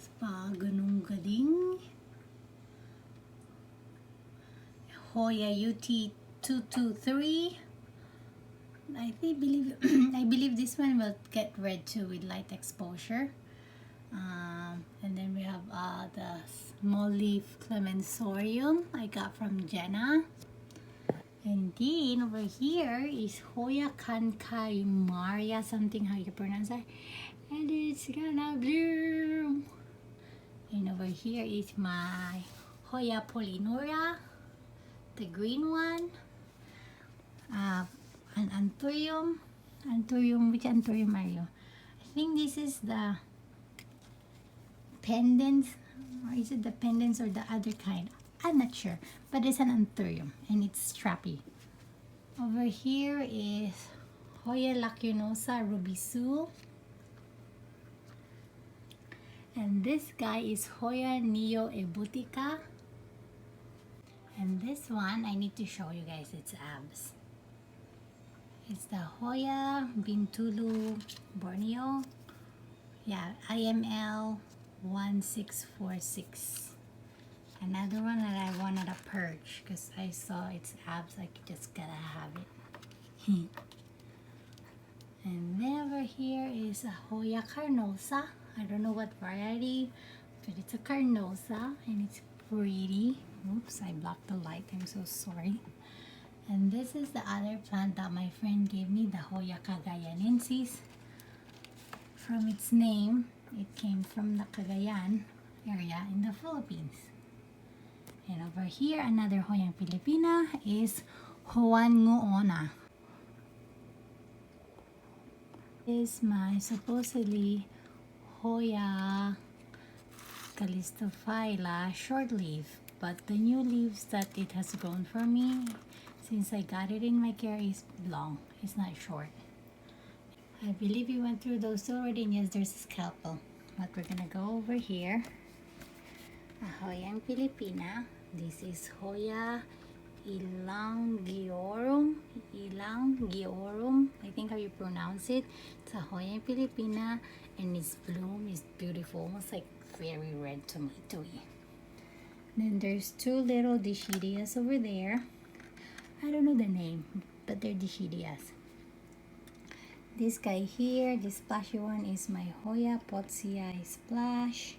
Spaganunggaling, Hoya UT223. I believe this one will get red too with light exposure. And then we have the small leaf clemensorium I got from Jenna. And then over here is Hoya Kankaimaria, something how you pronounce that. And it's gonna bloom. And over here is my Hoya Polinura, the green one. An Anthurium. Which Anthurium are you? I think this is the pendants, or is it the pendants or the other kind? I'm not sure, but it's an anthurium and it's strappy. Over here is Hoya lacunosa rubisul, and this guy is Hoya neo ebutica, and this one I need to show you guys its abs. It's the Hoya Bintulu Borneo. Yeah, IML 1646. Another one that I wanted to purge because I saw its abs. I just gotta have it. And then over here is a Hoya carnosa. I don't know what variety, but it's a carnosa and it's pretty. Oops, I blocked the light. I'm so sorry. And this is the other plant that my friend gave me, the Hoya cagayanensis. From its name, it came from the Cagayan area in the Philippines. And over here, another Hoyang Pilipina is Hoyang. This is my supposedly Hoya calistophylla short leaf, but the new leaves that it has grown for me since I got it in my care is long. It's not short. I believe we went through those already, and yes, there's a scalpel. But we're gonna go over here. A Hoyang Pilipina. This is Hoya elongiorum. I think how you pronounce it. It's a Hoyang Pilipina, and its bloom is beautiful, almost like very red tomatoey. Then there's two little dischidias over there. I don't know the name, but they're dischidias. This guy here, this splashy one, is my Hoya Potsii Splash.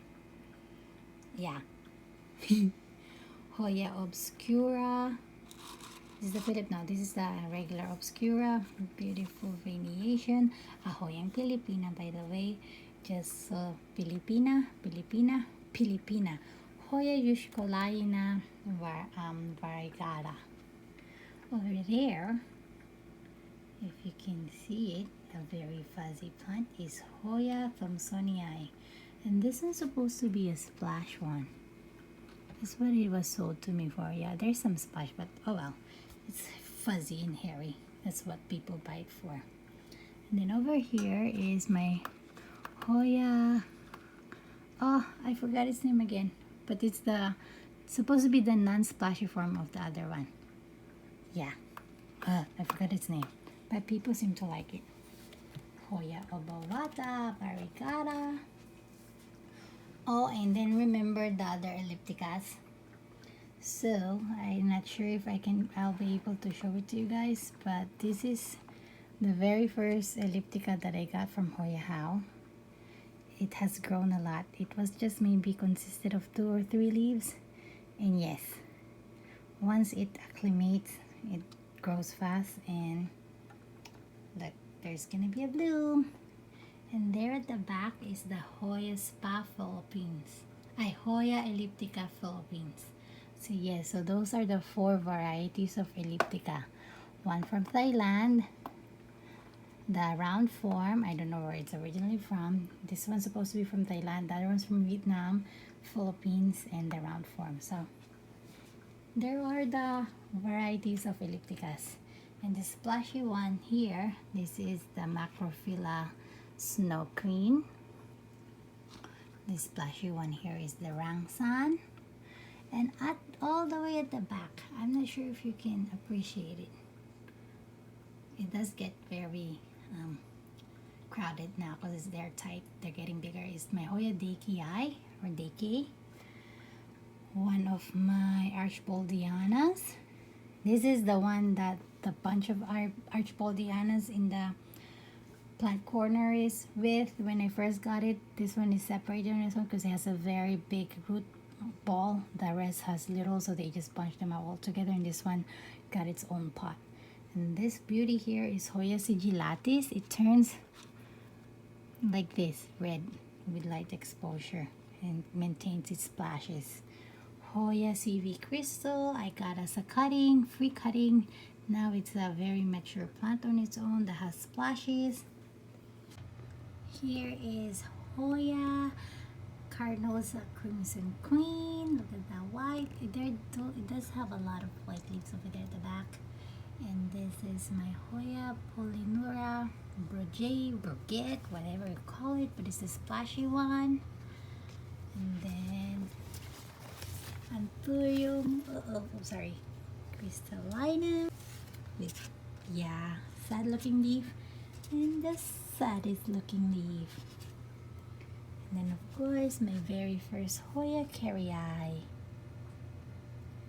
Yeah. Hoya Obscura. This is the Philip. Now this is the regular Obscura. Beautiful variation. A Hoyang Pilipina, by the way. Just Pilipina. Hoya Euscholaina variegata. Over there, if you can see it, a very fuzzy plant is Hoya Thomsonii, and this one's supposed to be a splash one. That's what it was sold to me for. Yeah, there's some splash, but oh well, it's fuzzy and hairy. That's what people buy it for. And then over here is my Hoya. Oh, I forgot its name again, but it's supposed to be the non-splashy form of the other one. Yeah, I forgot its name, but people seem to like it. Hoya obovata, variegata. Oh, and then remember the other ellipticas. So I'm not sure if I'll be able to show it to you guys, but this is the very first elliptica that I got from Hoya How. It has grown a lot. It was just maybe consisted of 2 or 3 leaves, and yes, once it acclimates, it grows fast, and look, there's gonna be a bloom. And there at the back is the Hoya Spa Philippines. Hoya elliptica Philippines. So yes, so those are the 4 varieties of elliptica. One from Thailand, the round form, I don't know where it's originally from. This one's supposed to be from Thailand, the other one's from Vietnam, Philippines, and the round form. So there are the varieties of ellipticas. And the splashy one here, this is the Macrophylla Snow Queen. This splashy one here is the Rangsan. And all the way at the back, I'm not sure if you can appreciate it. It does get very crowded now because they're tight. They're getting bigger. It's my Hoya Deikii or Deikii. One of my Archibaldina's. This is the one that the bunch of Archibaldina's in the plant corner is with. When I first got it, this one is separated on this one because it has a very big root ball. The rest has little, so they just bunched them out all together, and this one got its own pot. And this beauty here is Hoya sigillatis. It turns like this, red with light exposure, and maintains its splashes. Hoya CV crystal, I got as a cutting, free cutting. Now it's a very mature plant on its own that has splashes. Here is Hoya carnosa crimson queen. Look at that white. It does have a lot of white leaves over there at the back. And this is my Hoya Polinura Brogette, whatever you call it, but it's the splashy one. And then Anthurium, Crystallinum with, sad looking leaf, and the saddest looking leaf. And then of course my very first Hoya carrii.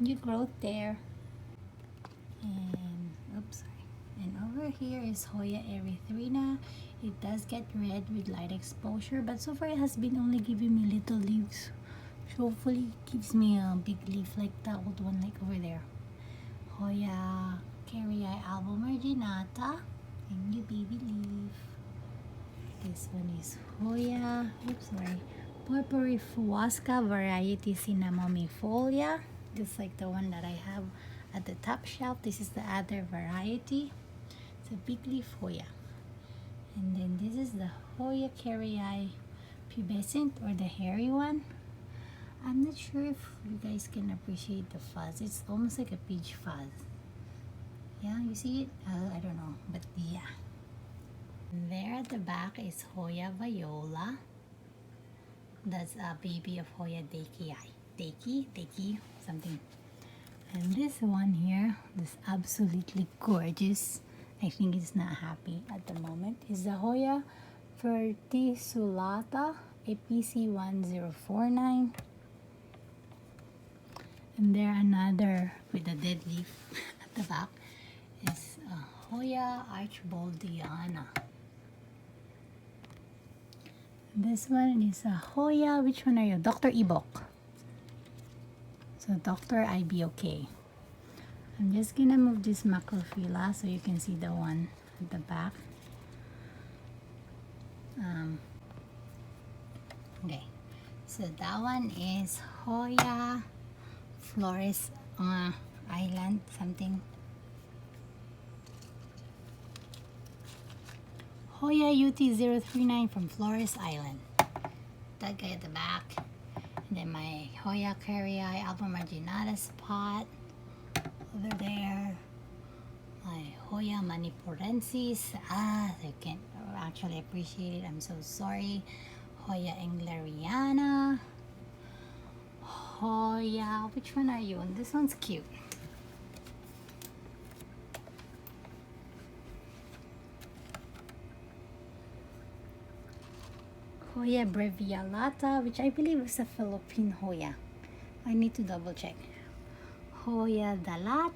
New growth there. And over here is Hoya erythrina. It does get red with light exposure, but so far it has been only giving me little leaves. So hopefully it gives me a big leaf like that old one, like over there. Hoya carrii albomarginata, and new baby leaf. This one is Hoya, Purpurifuasca variety cinnamomeifolia, just like the one that I have at the top shelf. This is the other variety. It's a big leaf Hoya. And then this is the Hoya carrii pubescent, or the hairy one. I'm not sure if you guys can appreciate the fuzz. It's almost like a peach fuzz. Yeah, you see it? I don't know, but yeah. And there at the back is Hoya viola. That's a baby of Hoya Deiki, something. And this one here, this absolutely gorgeous, I think it's not happy at the moment, is the Hoya verticillata APC 1049. And there another with a dead leaf at the back is Hoya archboldiana. This one is a Hoya, which one are you? Dr. Ibok. So Dr. IBOK. I'm just gonna move this macrophylla so you can see the one at the back. Okay, so that one is Hoya Flores Island something. Hoya UT039 from Flores Island. That guy at the back. And then my Hoya carrii albomarginata spot over there. My Hoya manipurensis. I can't actually appreciate it. I'm so sorry. Hoya engleriana. Hoya, which one are you? This one's cute. Hoya breviolata, which I believe is a Philippine Hoya. I need to double check. Hoya dalat,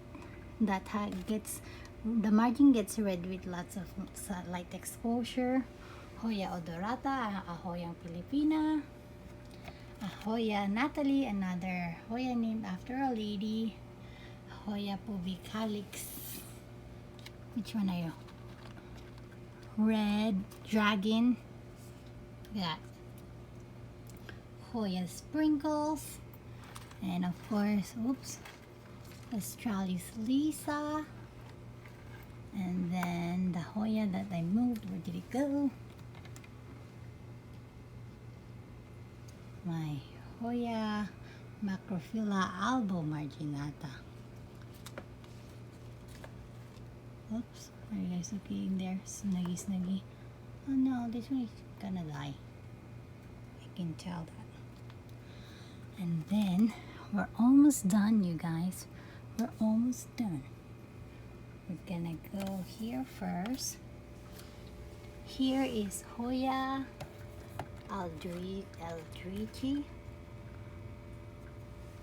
that the margin gets red with lots of sunlight exposure. Hoya odorata, a Hoyang Pilipina. A Hoya Natalie, another Hoya named after a lady. Hoya pubicalix. Which one are you? Red dragon. Got Hoya sprinkles, and of course, Australis Lisa, and then the Hoya that I moved. Where did it go? My Hoya macrophylla albomarginata. Oops, are you guys okay in there? Snuggy. Oh no, this one is gonna die. I can tell that. And then we're almost done, you guys. We're almost done. We're gonna go here first. Here is Hoya Aldrich.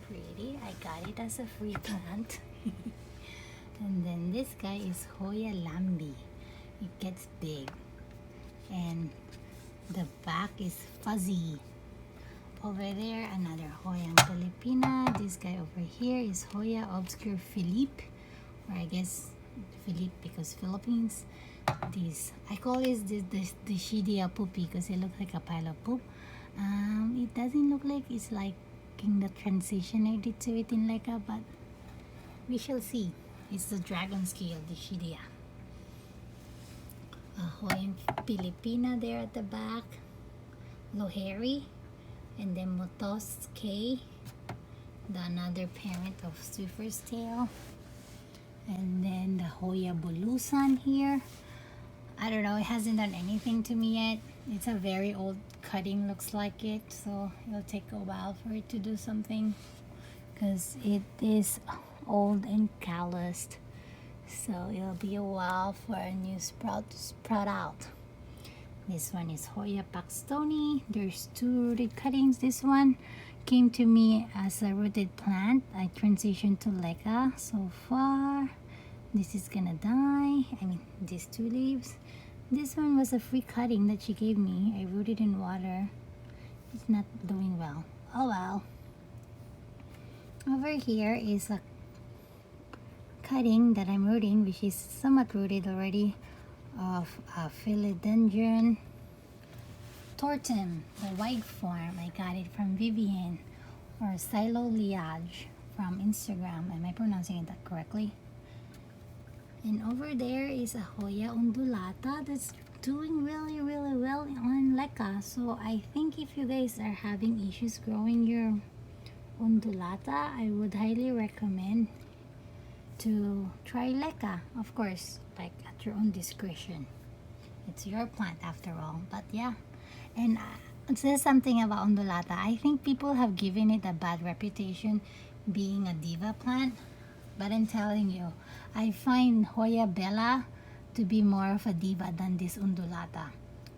Pretty. I got it as a free plant. And then this guy is Hoya Lambi. It gets big. And the back is fuzzy. Over there, another Hoyang Pilipina. This guy over here is Hoya obscure Philippe, or I guess Philippe because Philippines. I call this the Shidia poopy because it looks like a pile of poop. It doesn't look like it's like in the transition I did to it in Leica, but we shall see. It's the dragon scale, the Shidia. Hoyang Pilipina there at the back. Loheri. And then Motos K, the another parent of Swiffer's tail. And then the Hoya Bulusan here. I don't know, it hasn't done anything to me yet. It's a very old cutting, looks like it, so it'll take a while for it to do something because it is old and calloused. So it'll be a while for a new sprout to sprout out. This one is Hoya Paxtoni. There's two rooted cuttings. This one came to me as a rooted plant. I transitioned to leca so far. This is gonna die. I mean, these two leaves. This one was a free cutting that she gave me. I rooted in water. It's not doing well. Oh well. Over here is a cutting that I'm rooting, which is somewhat rooted already, of a Philodendron tortum, the white form. I got it from Vivian, or Siloliage from Instagram. Am I pronouncing that correctly? And over there is a Hoya undulata that's doing really well on leca. So I think if you guys are having issues growing your undulata, I would highly recommend to try leca. Of course, like at your own discretion. It's your plant after all. But yeah, and it says something about undulata. I think people have given it a bad reputation being a diva plant. But I'm telling you, I find Hoya Bella to be more of a diva than this undulata.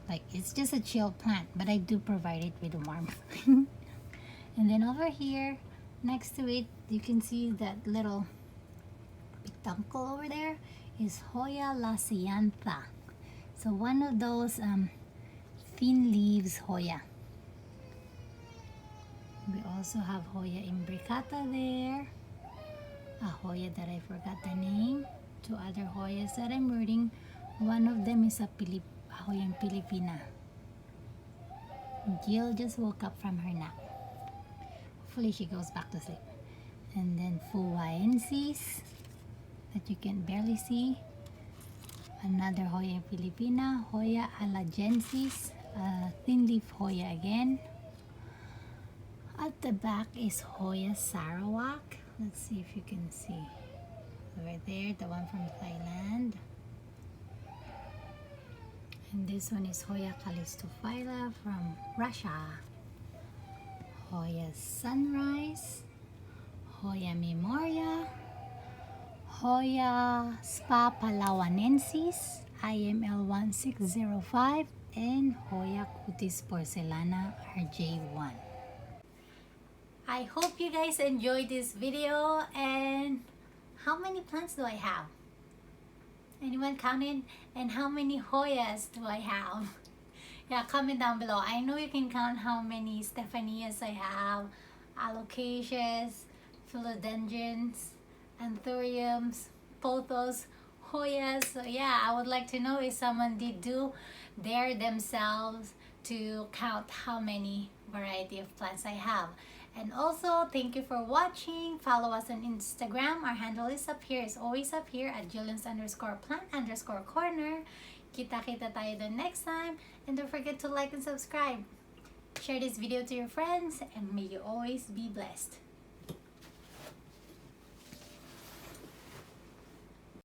Like, it's just a chill plant, but I do provide it with warmth. And then over here, next to it, you can see that little pictuncle over there is Hoya lasiantha. So one of those thin leaves Hoya. We also have Hoya imbricata there. A Hoya that I forgot the name. Two other Hoyas that I'm rooting. One of them is a Hoyang Pilipina. Jill just woke up from her nap. Hopefully she goes back to sleep. And then Fuwaensis that you can barely see. Another Hoya Pilipina. Hoya alagensis. Thin leaf Hoya again. At the back is Hoya Sarawak. Let's see if you can see. Right there, the one from Thailand. And this one is Hoya Calistophylla from Russia. Hoya Sunrise. Hoya Memoria. Hoya Spa Palawanensis. IML 1605. And Hoya Cutis Porcelana RJ1. I hope you guys enjoyed this video. And how many plants do I have? Anyone counted? And how many Hoyas do I have? Yeah, comment down below. I know you can count how many Stephanias I have, alocasias, philodendrons, anthuriums, pothos, Hoyas. So yeah, I would like to know if someone did dare themselves to count how many variety of plants I have. And also, thank you for watching. Follow us on Instagram. Our handle is up here. It's always up here at Julians_plant_corner. Kita-kita tayo the next time. And don't forget to like and subscribe. Share this video to your friends. And may you always be blessed.